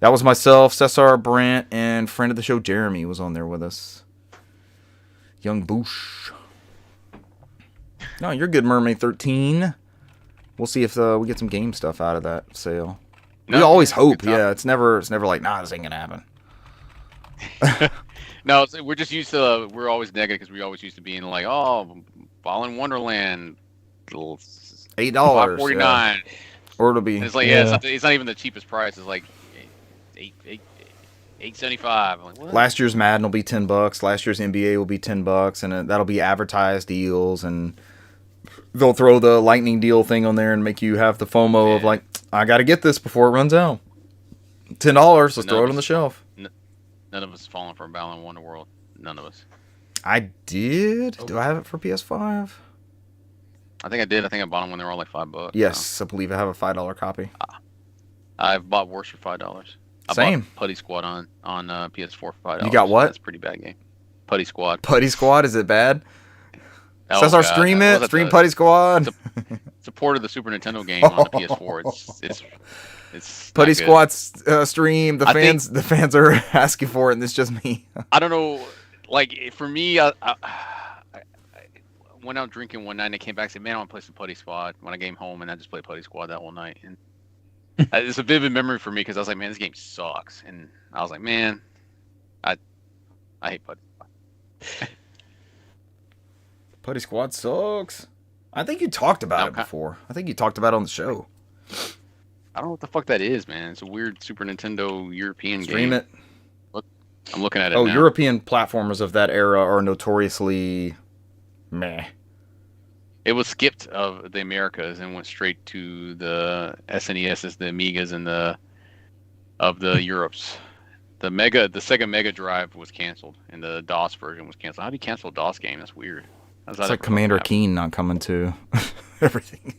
That was myself, Cesar, Brant, and friend of the show Jeremy was on there with us. Young Boosh. No, you're good, Mermaid 13. We'll see if we get some game stuff out of that sale. We always hope. Yeah, it's never like, nah, this ain't gonna happen. No, we're just used to. We're always negative because we always used to being like, oh, Ball in Wonderland, $8, $5.49. Or it'll be. And it's like, it's not even the cheapest price. It's like $8.75. I'm like, what? Last year's Madden will be $10. Last year's NBA will be $10, and that'll be advertised deals, and they'll throw the lightning deal thing on there and make you have the FOMO of like, I got to get this before it runs out. $10. Let's throw it on the shelf. None of us falling for a Balan Wonderworld. None of us. I did. Do I have it for PS5? I think I did. I think I bought them when they were all like $5. Yes, So. I believe I have a $5 copy. I've bought worse for $5. Same. Bought Putty Squad on PS4 for $5. You got what? That's a pretty bad game. Putty Squad. Putty Squad, is it bad? Oh, Cesar, God. stream it. Stream Putty Squad. It's a port of the Super Nintendo game on the PS4. It's Putty Squad's stream. The fans are asking for it, and it's just me. I don't know. Like, for me, I went out drinking one night and I came back and said, man, I want to play some Putty Squad. When I came home, and I just played Putty Squad that whole night. And it's a vivid memory for me because I was like, man, this game sucks. And I was like, man, I hate Putty Squad. Putty Squad sucks. I think you talked about it before. I think you talked about it on the show. I don't know what the fuck that is, man. It's a weird Super Nintendo European game. Stream it. Look, I'm looking at it now. European platformers of that era are notoriously meh. It was skipped of the Americas and went straight to the SNESs, the Amigas, and the Europes. The Sega Mega Drive was canceled, and the DOS version was canceled. How do you cancel a DOS game? That's weird. It's like Commander Keen not coming to everything.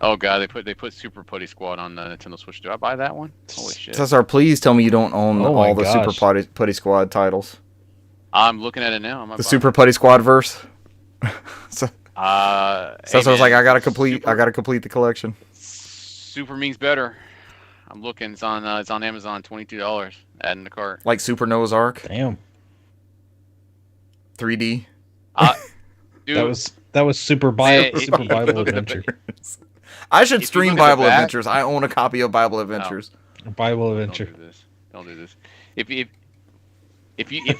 Oh god, they put Super Putty Squad on the Nintendo Switch. Do I buy that one? Holy shit! Cesar, please tell me you don't own all the Super Putty Squad titles. I'm looking at it now. The Super Putty Squad verse. Cesar's like, I gotta complete the collection. Super means better. I'm looking. It's on Amazon. $22. Add in the cart. Like Super Noah's Ark. Damn. 3D. Dude, that was Super Bible Adventure. I should stream Bible Adventures. I own a copy of Bible Adventures. Bible Adventure. Don't do this. If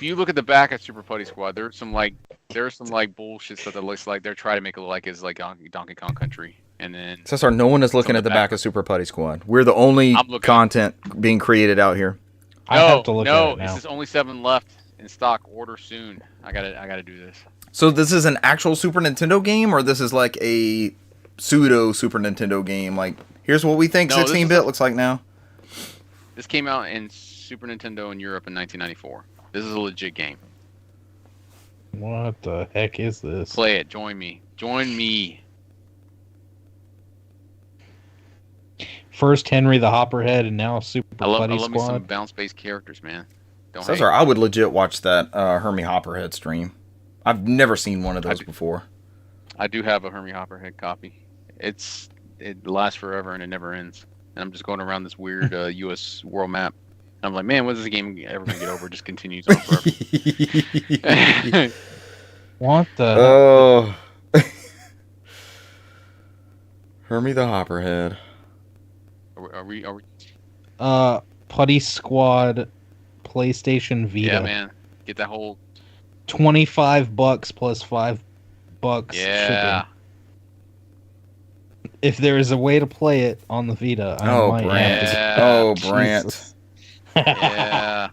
you look at the back of Super Putty Squad, there's some bullshit stuff that looks like they're trying to make it look like it's like Donkey Kong Country. And then Cesar, no one is looking at the back of Super Putty Squad. We're the only content being created out here. I have to look at it now. This is only 7 left in stock. Order soon. I gotta do this. So this is an actual Super Nintendo game, or this is like a pseudo Super Nintendo game? Like, here's what we think 16-bit looks like now. This came out in Super Nintendo in Europe in 1994. This is a legit game. What the heck is this? Play it. Join me. First Henry the Hopperhead, and now Super Putty Squad. I love me some bounce-based characters, man. Cesar, I would legit watch that Hermie Hopperhead stream. I've never seen one of those before. I do have a Hermie Hopperhead copy. It lasts forever and it never ends. And I'm just going around this weird U.S. world map. And I'm like, man, when is this game ever going to get over? It just continues on forever. What the? Oh. Hermie the Hopperhead. Are we? Putty Squad, PlayStation Vita. Yeah, man. Get that whole $25 plus $5 shipping. If there is a way to play it on the Vita, Brant. Yeah.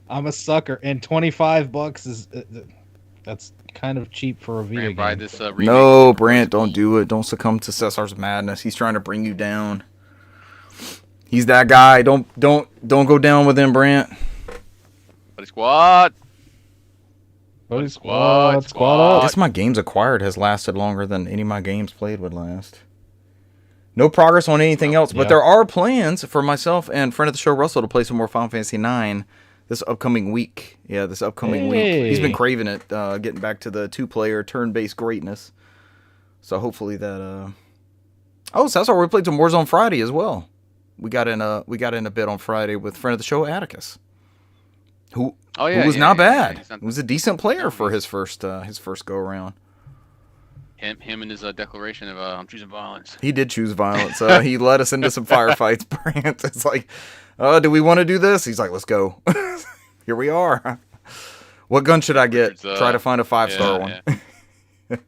I'm a sucker, and $25 is that's kind of cheap for a Vita game. Buy this, no, Brant, don't do it. Don't succumb to Cesar's madness. He's trying to bring you down. He's that guy. Don't go down with him, Brant. Putty Squad. Putty Squad up. I guess my games acquired has lasted longer than any of my games played would last. No progress on anything else, but there are plans for myself and friend of the show Russell to play some more Final Fantasy IX this upcoming week. Yeah, this upcoming week. He's been craving it, getting back to the 2-player turn-based greatness. So hopefully that. Oh, so that's why we played some Warzone Friday as well. We got in a bit on Friday with friend of the show Atticus, who was not bad. He was a decent player for his first go around. Him and his declaration of I'm choosing violence. He did choose violence. He led us into some firefights. Brant, it's like, do we want to do this? He's like, let's go. Here we are. What gun should I get? Try to find a 5-star one.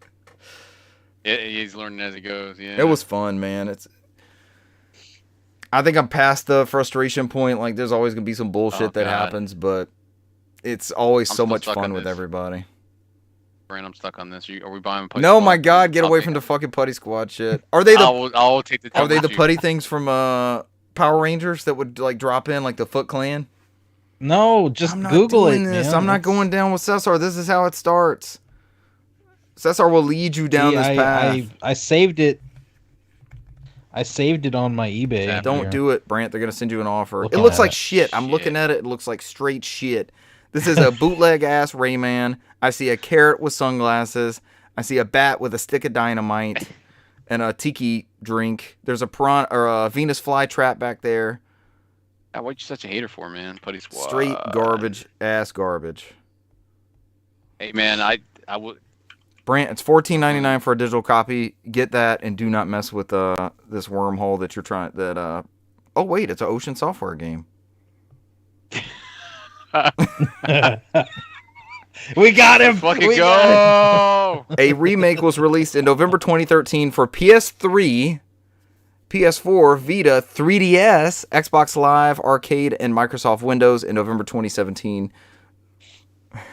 He's learning as he goes. Yeah. It was fun, man. I think I'm past the frustration point. Like, there's always gonna be some bullshit that happens, but it's always so much fun with everybody. Brand, I'm stuck on this. Are we buying Putty No, Squad? my God, get away from the fucking Putty Squad shit. Are they I'll take the. Are they the putty things from Power Rangers that would like drop in like the Foot Clan? No, just I'm not Google doing it. This. Man. I'm not going down with Cesar. This is how it starts. Cesar will lead you down this path. I saved it. I saved it on my eBay. Don't do it, Brant. They're gonna send you an offer. It looks like shit. I'm looking at it. It looks like straight shit. This is a bootleg ass Rayman. I see a carrot with sunglasses. I see a bat with a stick of dynamite and a tiki drink. There's a Venus flytrap back there. What you such a hater for, man? Putty Squad. Straight garbage, ass garbage. Hey, man, I would. Brant, it's $14.99 for a digital copy. Get that and do not mess with this wormhole that you're trying. Oh wait, it's an Ocean Software game. We got him. Fucking go. A remake was released in November 2013 for PS3, PS4, Vita, 3DS, Xbox Live, Arcade, and Microsoft Windows in November 2017.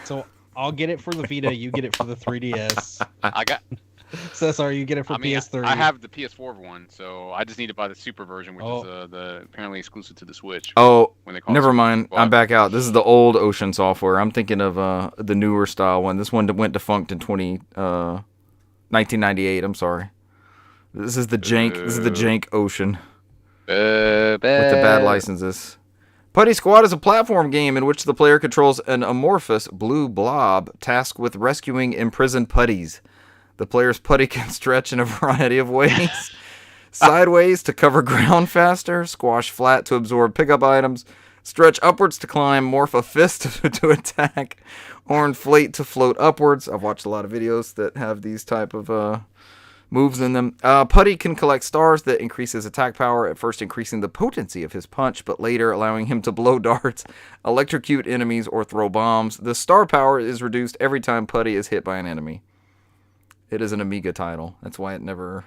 So I'll get it for the Vita. You get it for the 3DS. I got. Cesar, you get it for PS3. I have the PS4 one, so I just need to buy the Super version, which is the apparently exclusive to the Switch. Oh, never mind. I'm back out. This is the old Ocean Software. I'm thinking of the newer style one. This one went defunct in 1998. I'm sorry. This is the jank. This is the jank Ocean with the bad licenses. Putty Squad is a platform game in which the player controls an amorphous blue blob tasked with rescuing imprisoned putties. The player's putty can stretch in a variety of ways. Sideways to cover ground faster, squash flat to absorb pickup items, stretch upwards to climb, morph a fist to attack, or inflate to float upwards. I've watched a lot of videos that have these type of moves in them. Putty can collect stars that increase his attack power, at first increasing the potency of his punch, but later allowing him to blow darts, electrocute enemies, or throw bombs. The star power is reduced every time Putty is hit by an enemy. It is an Amiga title. That's why it never...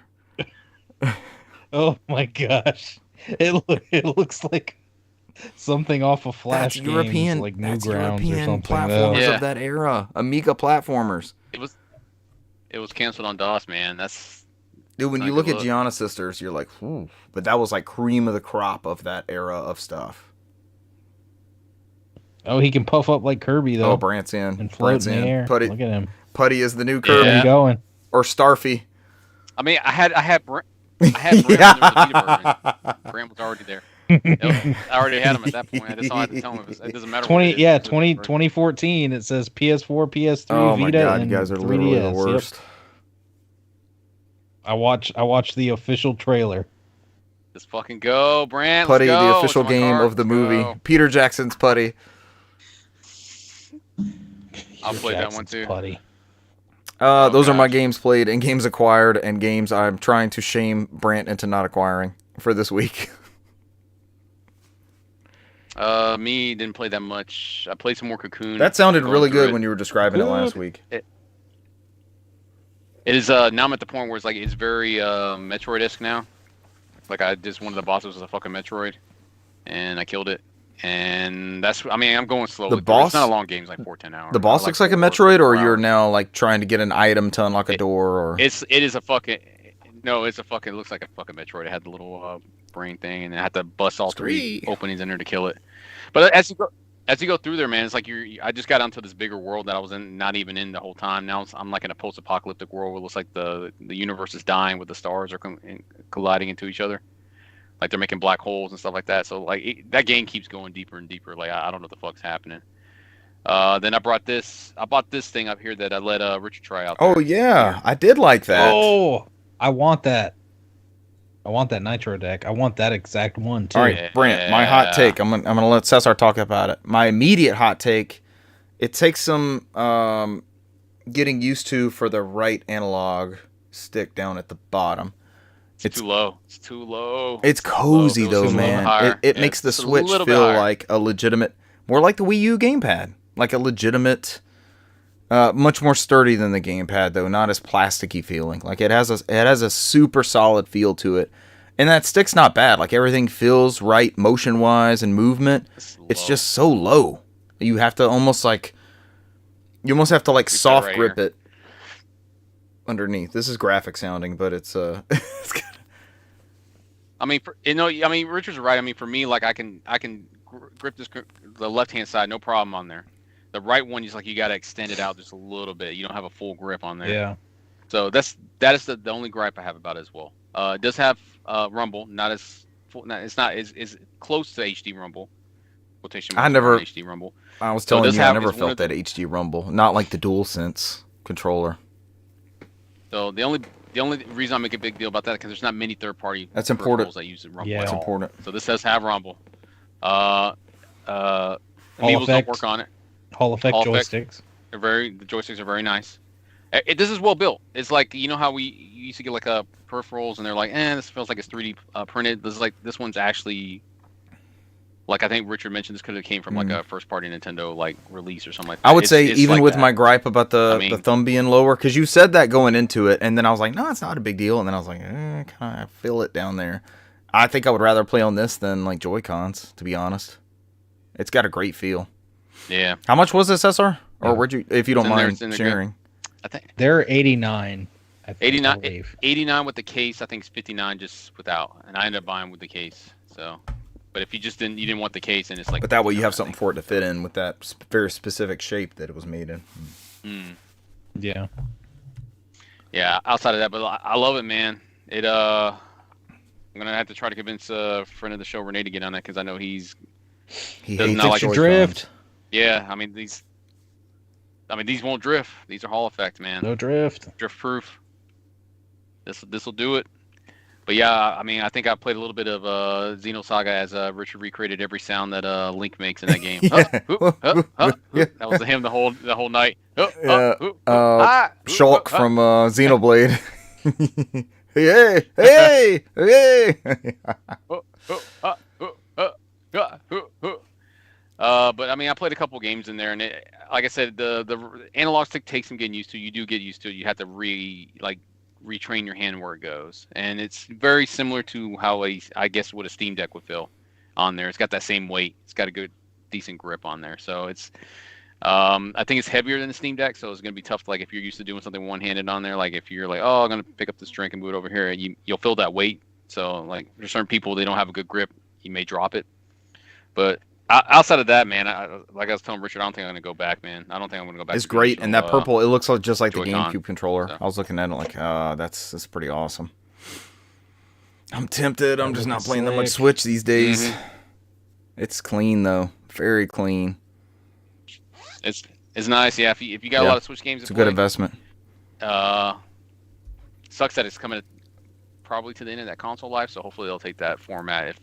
Oh my gosh. It looks like something off of Flash games, European, like Newgrounds or something. Platformers of that era. Amiga platformers. It was canceled on DOS, man. Dude, when you look at Gianna Sisters, you're like, ooh. But that was like cream of the crop of that era of stuff. Oh, he can puff up like Kirby, though. Oh, Brant's in. And float in the air. Putty. Look at him. Putty is the new Kirby. Where are you going? Or Starfy. I mean, I had Brant when there was a Vita version. Brant was already there. I already had him at that point. I just had to tell him it doesn't matter. 2014. It says PS4, PS3, Vita, and you guys are 3DS. literally the worst. Yep. I watched the official trailer. Let's fucking go, Brant. Putty, let's go. the official game of the movie. Go. Peter Jackson's Putty. I'll play that one too. Putty. Those are my games played and games acquired and games I'm trying to shame Brant into not acquiring for this week. Me didn't play that much. I played some more Cocoon. That sounded really good when you were describing it last week. It is now I'm at the point where it's very Metroid-esque now. Like one of the bosses was a fucking Metroid, and I killed it. And I'm going slowly. The boss? It's not a long game. It's like 4-10 hours. The boss looks like a Metroid, or you're now like trying to get an item to unlock a door, or it looks like a fucking Metroid. It had the little brain thing, and it had to bust all three openings in there to kill it. But as you go through there, man, it's like I just got onto this bigger world that I was not even in the whole time. Now I'm like in a post-apocalyptic world where it looks like the universe is dying with the stars are colliding into each other. Like they're making black holes and stuff like that. So that game keeps going deeper and deeper. Like I don't know what the fuck's happening. Then I bought this thing up here that I let Richard try out. Oh yeah, I did like that. Oh, I want that. I want that Nitro deck. I want that exact one too. All right, Brant, my hot take. I'm gonna let Cesar talk about it. My immediate hot take. It takes some getting used to for the right analog stick down at the bottom. It's too low. It's too low. It's cozy though, man. It makes the Switch feel like a legitimate, more like the Wii U gamepad, like a legitimate Much more sturdy than the gamepad, though. Not as plasticky feeling. Like it has a super solid feel to it, and that stick's not bad. Like everything feels right motion wise and movement. It's just so low. You have to almost like soft grip it underneath. This is graphic sounding, but it's it's good. I mean, Richard's right. I mean, for me, like I can grip the left hand side, no problem on there. The right one is like you got to extend it out just a little bit. You don't have a full grip on there. Yeah. So that is the only gripe I have about it as well. It does have rumble, not as full, it's not as close to HD rumble. Quotation marks around HD rumble. I was telling you, I never felt that HD rumble. Not like the DualSense controller. So the only reason I make a big deal about that is because there's not many third-party that's important that use rumble. Yeah, that's important. So this does have rumble. Amiibos don't work on it. Hall effect joysticks. The joysticks are very nice. This is well built. It's like, you know how you used to get like peripherals and they're like, this feels like it's 3D printed. This one's actually, like I think Richard mentioned, this could have came from like a first party Nintendo like release or something like that. I would say even like with my gripe about the thumb being lower, because you said that going into it, and then I was like, no, it's not a big deal, and then I was like, kind of feel it down there. I think I would rather play on this than like Joy-Cons, to be honest. It's got a great feel. Yeah. How much was this, SR? Or where'd you, if you don't mind sharing? I think they're 89. 89 with the case. I think it's 59 just without, and I ended up buying with the case. So, but if you didn't want the case, and it's like. But that way you have something for it to fit in with that very specific shape that it was made in. Yeah. Yeah. Outside of that, but I love it, man. I'm gonna have to try to convince a friend of the show, Renee, to get on that because I know he does not like drift. Yeah, I mean these won't drift. These are Hall effect, man. No drift. Drift proof. This will do it. But yeah, I mean, I think I played a little bit of Xenosaga as Richard recreated every sound that Link makes in that game. That was him the whole night. Shulk from Xenoblade. hey. But I mean, I played a couple games in there, and like I said, the analog stick takes some getting used to. You do get used to it. You have to retrain your hand where it goes, and it's very similar to how I guess what a Steam Deck would feel on there. It's got that same weight. It's got a good, decent grip on there. So it's, I think it's heavier than the Steam Deck, so it's gonna be tough. Like if you're used to doing something one-handed on there, like if you're like, oh, I'm gonna pick up this drink and move it over here, you'll feel that weight. So like there's certain people, they don't have a good grip, you may drop it, but. Outside of that, man, like I was telling Richard, I don't think I'm gonna go back, man. I don't think I'm gonna go back. It's great, and that purple, it looks like just like the Joy-Con. GameCube controller. So. I was looking at it like, that's pretty awesome. I'm tempted. I'm just not playing that much Switch these days. Mm-hmm. It's clean though, very clean. It's nice, yeah. If you got a lot of Switch games, it's a good investment. Sucks that it's coming probably to the end of that console life, so hopefully they'll take that format if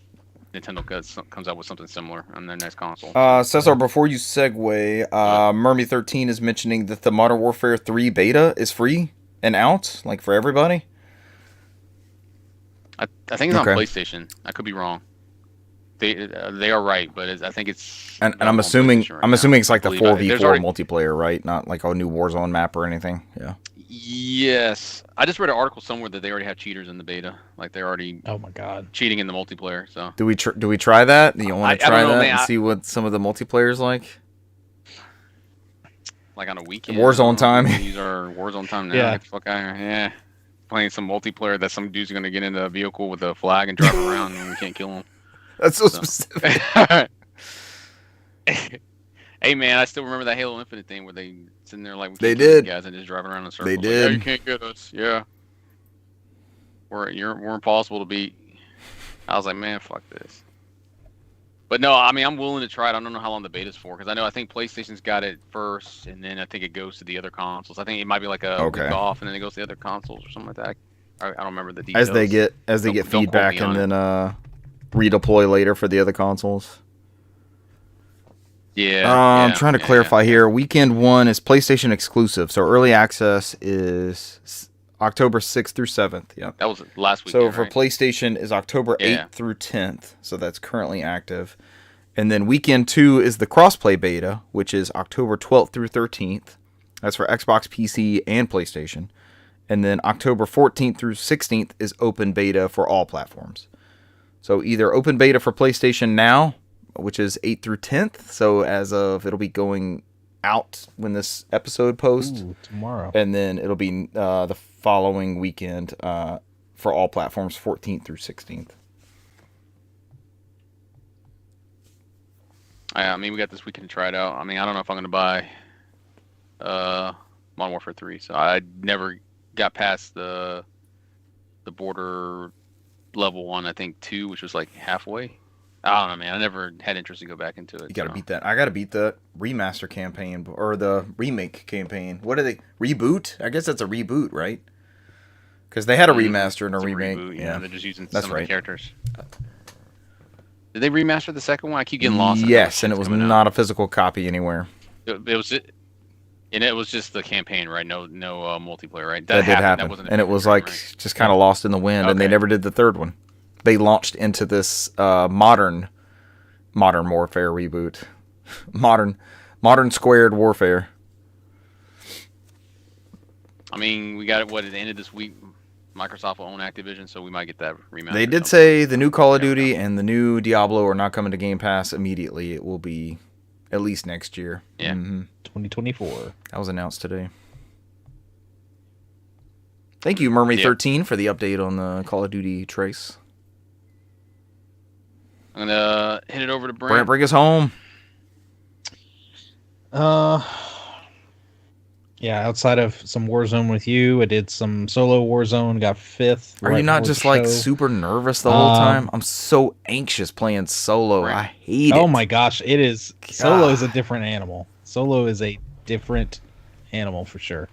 Nintendo comes out with something similar on their next console. Cesar, before you segue, Mermy13 is mentioning that the Modern Warfare 3 beta is free and out, like for everybody. I think it's on PlayStation. I could be wrong. They are right, but I think it's. And I'm assuming it's like the 4v4 multiplayer, right? Not like a new Warzone map or anything. Yeah. Yes, I just read an article somewhere that they already have cheaters in the beta. Like they're already. Oh my god. Cheating in the multiplayer. So. Do we try that? Do you want to try that man, and see what some of the multiplayer's like? Like on a weekend. Warzone time. These are Warzone time now. Yeah. Get the fuck out of here. Yeah. Playing some multiplayer that some dude's gonna get into a vehicle with a flag and drive around and we can't kill him. That's so specific. Hey man, I still remember that Halo Infinite thing where they sitting there like they did guys and just driving around in circles. They did. Like, yeah, you can't get us. Yeah. We're impossible to beat. I was like, man, fuck this. But no, I mean, I'm willing to try it. I don't know how long the beta's for because I think PlayStation's got it first, and then I think it goes to the other consoles. I think it might be like a week off, and then it goes to the other consoles or something like that. I don't remember the details. As they get feedback and then redeploy later for the other consoles. Yeah. I'm trying to clarify here. Weekend 1 is PlayStation exclusive, so early access is October 6th through 7th. Yeah. That was last weekend. So for PlayStation is October 8th through 10th, so that's currently active. And then weekend 2 is the crossplay beta, which is October 12th through 13th. That's for Xbox, PC, and PlayStation. And then October 14th through 16th is open beta for all platforms. So either open beta for PlayStation now, which is 8th through 10th. So as of, it'll be going out when this episode posts. Tomorrow. And then it'll be the following weekend for all platforms, 14th through 16th. I mean, we got this weekend to try it out. I mean, I don't know if I'm going to buy Modern Warfare 3. So I never got past the border level 1, I think 2, which was like halfway. I don't know, man. I never had interest to go back into it. You got to beat that. I got to beat the remaster campaign or the remake campaign. What are they? Reboot? I guess that's a reboot, right? Because they had a remaster and a remake. Reboot, yeah, they're just using that's some right. of the characters. Did they remaster the second one? I keep getting lost. Yes, and it was not a physical copy anywhere. It was just the campaign, right? No multiplayer, right? That did happen, and it was like just kind of lost in the wind, and they never did the third one. They launched into this modern warfare reboot, modern squared warfare. I mean, we got it. What, at the end of this week, Microsoft will own Activision, so we might get that remaster. They did say the new Call of Duty and the new Diablo are not coming to Game Pass immediately. It will be at least next year. Yeah, 2024. That was announced today. Thank you, Mermaid13, for the update on the Call of Duty Trace. I'm gonna hit it over to Brent. Bring us home. Yeah, outside of some Warzone with you, I did some solo Warzone, got 5th. Are you not just like super nervous the whole time? I'm so anxious playing solo. Right. I hate it. Oh my gosh, it is. Solo is a different animal. Solo is a different animal for sure.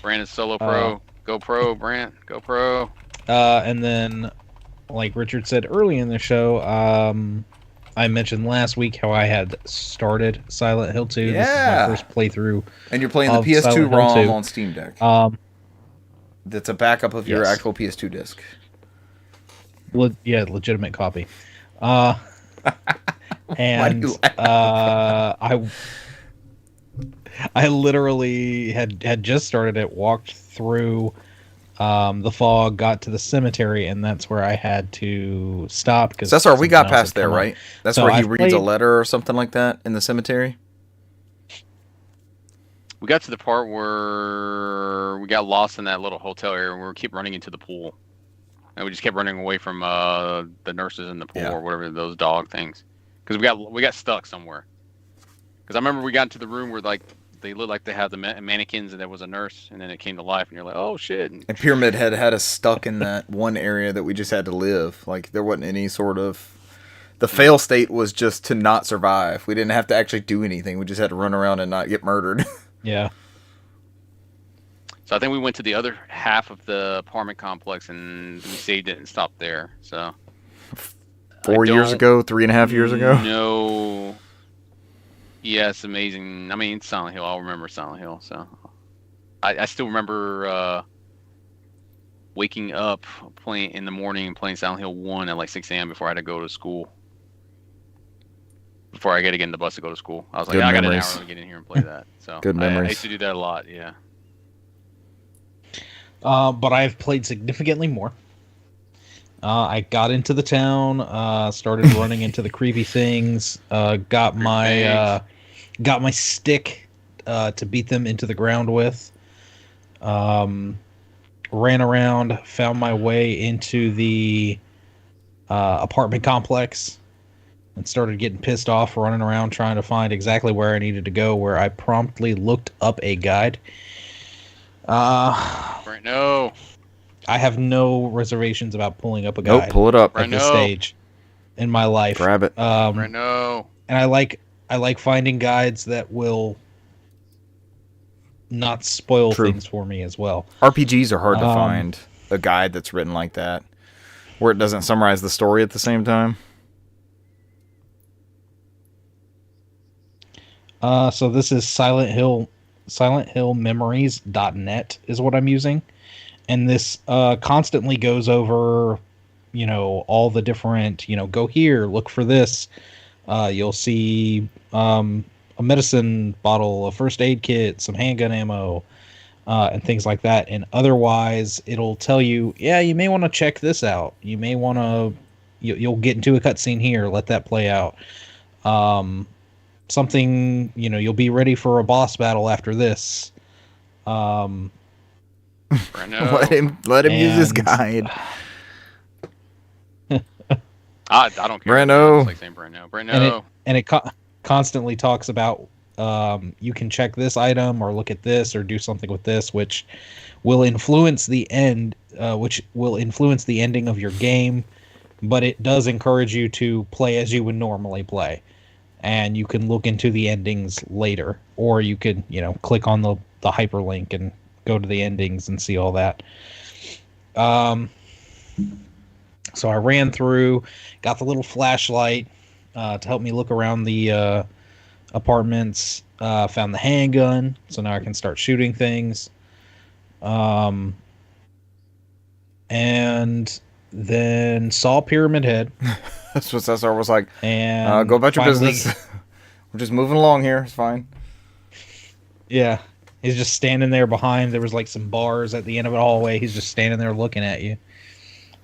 Brent is solo pro. Go pro, Brent. Go pro. And then, like Richard said early in the show, I mentioned last week how I had started Silent Hill 2. Yeah. This is my first playthrough. And you're playing the of PS2 Silent Hill ROM 2. on Steam Deck. That's a backup of your Yes. actual PS2 disc. Legitimate copy. And I literally had just started it, walked through the fog, got to the cemetery, and that's where I had to stop. Because Cesar, we got past there, right? That's So where he I've reads a played- letter or something like that in the cemetery? We got to the part where we got lost in that little hotel area, and we keep running into the pool, and we just kept running away from the nurses in the pool or whatever, those dog things, because we got stuck somewhere. Because I remember we got into the room where like they looked like they had the mannequins, and there was a nurse, and then it came to life, and you're like, oh shit. And Pyramid had us stuck in that one area that we just had to live. Like, there wasn't any sort of... The fail state was just to not survive. We didn't have to actually do anything. We just had to run around and not get murdered. Yeah. So I think we went to the other half of the apartment complex, and we saved it and stopped there. So 4 years ago, 3.5 years ago? No. Yeah, it's amazing. I mean, Silent Hill. I'll remember Silent Hill. So I still remember waking up playing in the morning and playing Silent Hill 1 at like 6 a.m. before I had to go to school. Before I got to get in the bus to go to school. I was like, Good I got an memories. hour to get in here and play that. So Good memories. I used to do that a lot, yeah. But I've played significantly more. I got into the town, started running into the creepy things, got my stick to beat them into the ground with. Ran around, found my way into the apartment complex, and started getting pissed off, running around trying to find exactly where I needed to go, where I promptly looked up a guide. Right, no. I have no reservations about pulling up a guide. Nope, pull it up. At this stage in my life. Grab it. Right, no. And I like finding guides that will not spoil things for me as well. RPGs are hard to find a guide that's written like that, where it doesn't summarize the story at the same time. So this is SilentHillMemories.net is what I'm using. And this constantly goes over, all the different, go here, look for this. You'll see a medicine bottle, a first aid kit, some handgun ammo, and things like that. And otherwise, it'll tell you, yeah, you may want to check this out. You may want to, you'll get into a cutscene here. Let that play out. Something, you'll be ready for a boss battle after this. Breno. Let him use his guide. I don't care. Breno. It's like saying Breno. Breno. And it constantly talks about you can check this item or look at this or do something with this, which will influence the end, which will influence the ending of your game. But it does encourage you to play as you would normally play. And you can look into the endings later, or you could, click on the hyperlink and go to the endings and see all that. So I ran through, got the little flashlight to help me look around the apartments. Found the handgun, so now I can start shooting things. And then saw Pyramid Head. That's what Cesar was like. And go about your finally, business. We're just moving along here. It's fine. Yeah. He's just standing there behind. There was like some bars at the end of the hallway. He's just standing there looking at you.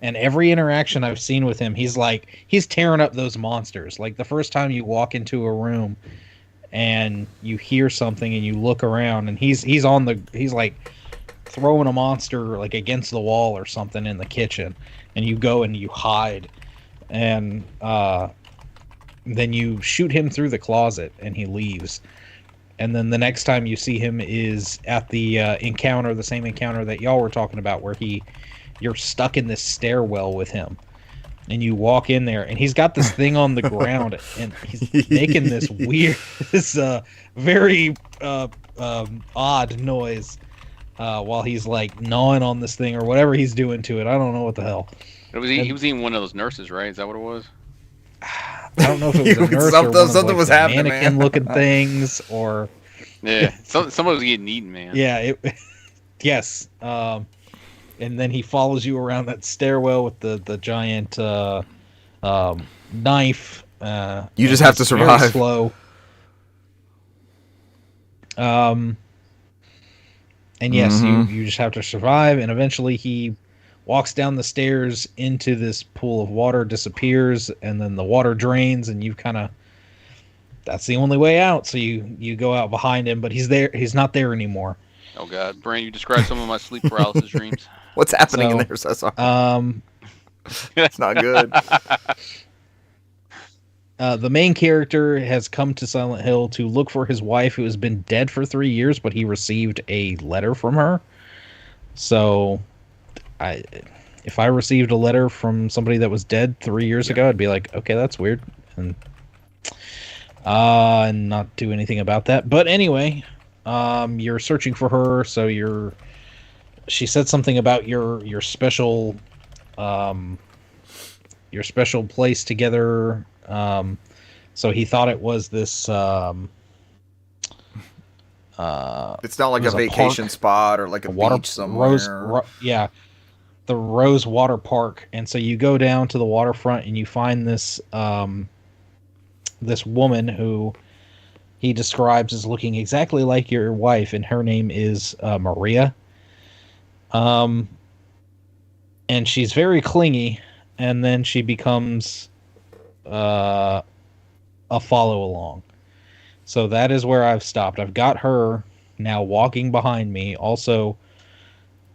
And every interaction I've seen with him, he's tearing up those monsters. Like the first time you walk into a room and you hear something and you look around and he's like throwing a monster like against the wall or something in the kitchen, and you go and you hide. And then you shoot him through the closet and he leaves. And then the next time you see him is at the encounter, the same encounter that y'all were talking about, where you're stuck in this stairwell with him. And you walk in there and he's got this thing on the ground and he's making this very odd noise while he's like gnawing on this thing or whatever he's doing to it. I don't know what the hell. He was eating one of those nurses, right? Is that what it was? I don't know if it was a nurse or something was happening, mannequin-looking things, or yeah, someone was getting eaten, man. Yeah, yes. And then he follows you around that stairwell with the giant knife. You just have to survive. Very slow. And yes, you just have to survive, and eventually he walks down the stairs into this pool of water, disappears, and then the water drains, and that's the only way out. So you go out behind him, but he's not there anymore. Oh God, Brand, you described some of my sleep paralysis dreams. What's happening in there, Cesar? It's not good. The main character has come to Silent Hill to look for his wife, who has been dead for 3 years, but he received a letter from her. So if I received a letter from somebody that was dead 3 years ago, I'd be like, okay, that's weird, and not do anything about that. But anyway, you're searching for her, so she said something about your special place together. So he thought it was this it's not like a vacation spot or like a water, beach somewhere. The Rose Water Park. And so you go down to the waterfront and you find this this woman who he describes as looking exactly like your wife, and her name is Maria. And she's very clingy, and then she becomes a follow along. So that is where I've stopped. I've got her now walking behind me, also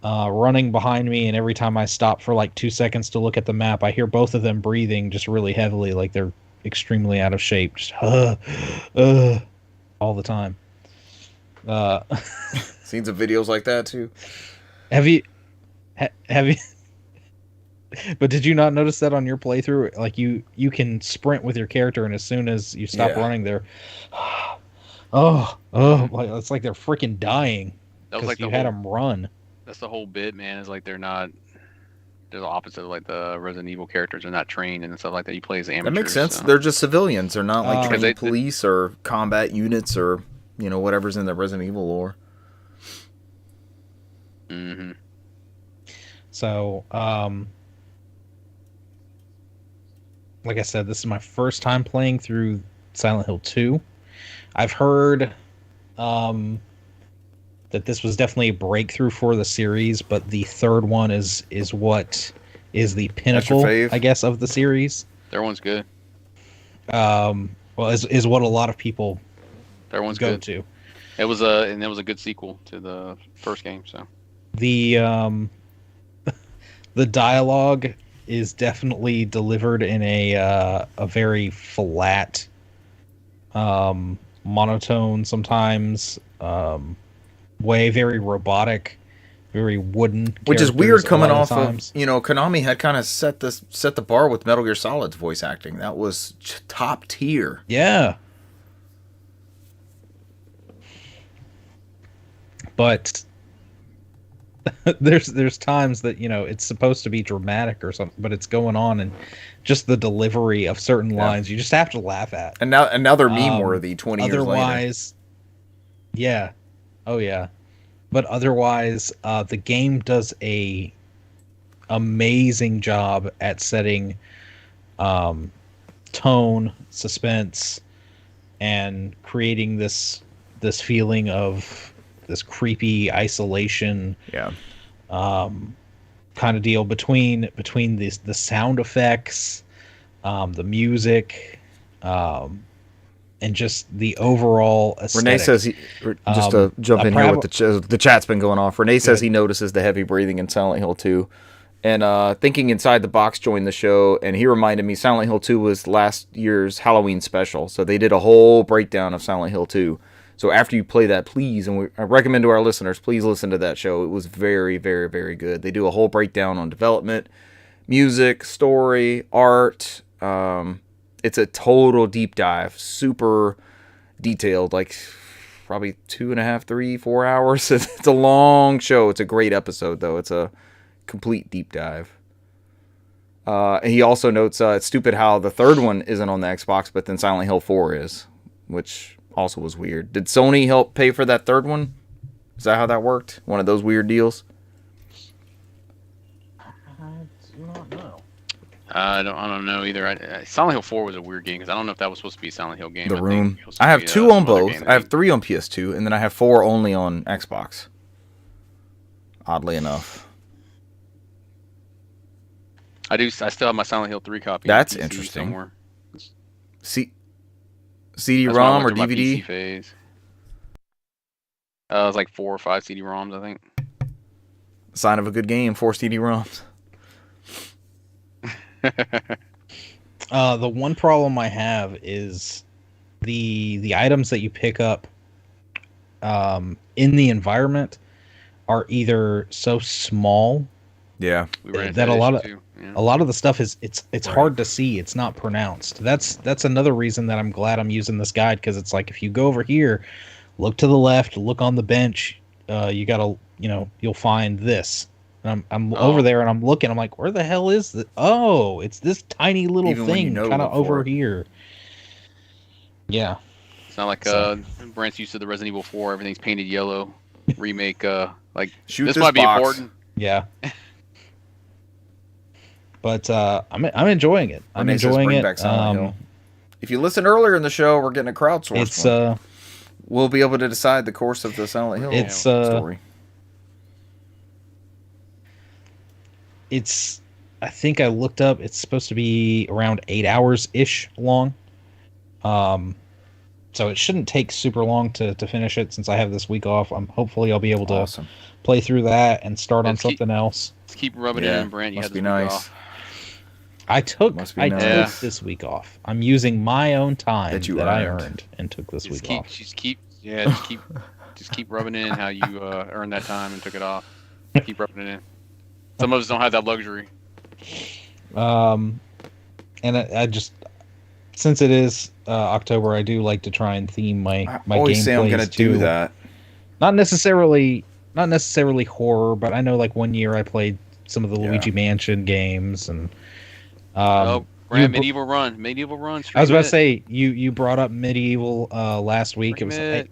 running behind me, and every time I stop for like 2 seconds to look at the map, I hear both of them breathing just really heavily, like they're extremely out of shape, just all the time. Seen some videos like that too. Have you but did you not notice that on your playthrough? Like you can sprint with your character, and as soon as you stop running, they're like it's like they're freaking dying because you had them run. That's the whole bit, man. Is like they're the opposite of like the Resident Evil characters. They're not trained and stuff like that. You play as amateurs. That makes sense. So. They're just civilians. They're not like trained police or combat units or whatever's in the Resident Evil lore. Mm-hmm. So, like I said, this is my first time playing through Silent Hill 2. I've heard that this was definitely a breakthrough for the series, but the third one is what is the pinnacle, I guess, of the series. Third one's good. Well, is what a lot of people Third one's go good. to. It was a good sequel to the first game. So the dialogue is definitely delivered in a very flat, monotone sometimes, way, very robotic, very wooden. Which is weird coming off of, Konami had kind of set the bar with Metal Gear Solid's voice acting. That was top tier. Yeah. But there's times that it's supposed to be dramatic or something, but it's going on, and just the delivery of certain lines you just have to laugh at. And now they're meme worthy 20 years later. Otherwise, yeah, oh yeah, but otherwise, the game does a amazing job at setting tone, suspense, and creating this feeling of this creepy isolation, kind of deal between the sound effects, the music, and just the overall aesthetic. Renee says just to jump in here with the chat's been going off. Renee says he notices the heavy breathing in Silent Hill 2. And Thinking Inside the Box joined the show, and he reminded me Silent Hill 2 was last year's Halloween special. So they did a whole breakdown of Silent Hill 2. So after you play that, please, and I recommend to our listeners, please listen to that show. It was very, very, very good. They do a whole breakdown on development, music, story, art. It's a total deep dive, super detailed, like probably 2.5, 3, 4 hours. It's a long show. It's a great episode, though. It's a complete deep dive. And he also notes it's stupid how the third one isn't on the Xbox, but then Silent Hill 4 is, which also was weird. Did Sony help pay for that third one? Is that how that worked? One of those weird deals? I do not know. I don't know either. Silent Hill 4 was a weird game because I don't know if that was supposed to be a Silent Hill game. The Room. I have 2 on both. I have 3 on PS2, and then I have 4 only on Xbox. Oddly enough. I still have my Silent Hill 3 copy. That's interesting. Somewhere. CD-ROM or DVD? Phase. It was like 4 or 5 CD-ROMs, I think. Sign of a good game, 4 CD-ROMs. The one problem I have is the items that you pick up in the environment are either so small that a lot of the stuff is it's hard to see. It's not pronounced. That's another reason that I'm glad I'm using this guide, because it's like if you go over here, look to the left, look on the bench, you'll find this. And I'm over there and I'm looking. I'm like, where the hell is this? Oh, it's this tiny little thing kind of over here. Yeah. It's not like Brent's used to the Resident Evil 4. Everything's painted yellow. Remake. This might be important. Yeah. But I'm enjoying it. I'm enjoying it. If you listened earlier in the show, we're getting a crowdsourced one. We'll be able to decide the course of the Silent Hill story. I think I looked up, it's supposed to be around 8 hours-ish long. So it shouldn't take super long to finish it since I have this week off. Hopefully I'll be able to play through that and start on something else. Let's keep rubbing it in, Brent. You must had this be week nice. off. I took this week off. I'm using my own time that I earned and took this week off. Just keep rubbing it in how you earned that time and took it off. Keep rubbing it in. Some of us don't have that luxury. And I just, since it is October, I do like to try and theme my always say I'm going to do that. Not necessarily horror, but I know like one year I played some of the Luigi Mansion games and. Medieval Run. I was about to say you brought up Medieval last week. It was like,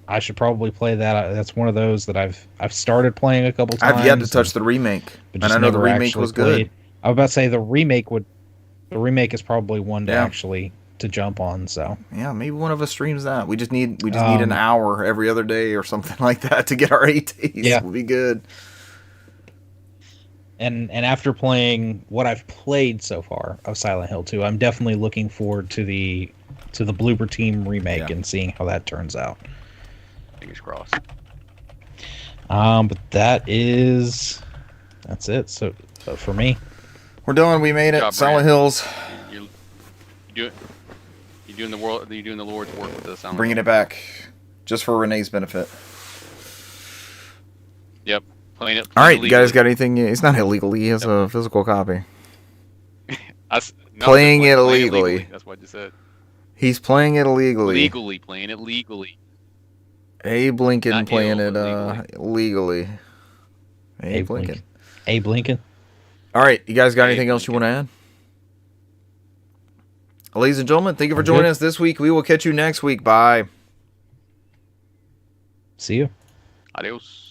I should probably play that. That's one of those that I've started playing a couple times. I've yet to touch the remake, and I know the remake was good. I was about to say the remake is probably one to actually to jump on. So yeah, maybe one of us streams that. We just need an hour every other day or something like that to get our 8 days. Yeah. We'll be good. And after playing what I've played so far of Silent Hill 2, I'm definitely looking forward to the Bloober Team remake and seeing how that turns out. Fingers crossed. But that's it. So for me, we're done. We made it. Job, Silent Brand. Hills. You're doing the Lord's work with this. Bringing it back, just for Renee's benefit. Yep. Playing it. All right, you guys got anything? It's not illegally. He has a physical copy. Playing it illegally. That's what I just said. He's playing it illegally. Playing it legally. Abe Lincoln Not playing ill, it legally. Abe Lincoln. Abe Lincoln. All right, you guys got anything else you want to add? Ladies and gentlemen, thank you for joining us this week. We will catch you next week. Bye. See you. Adios.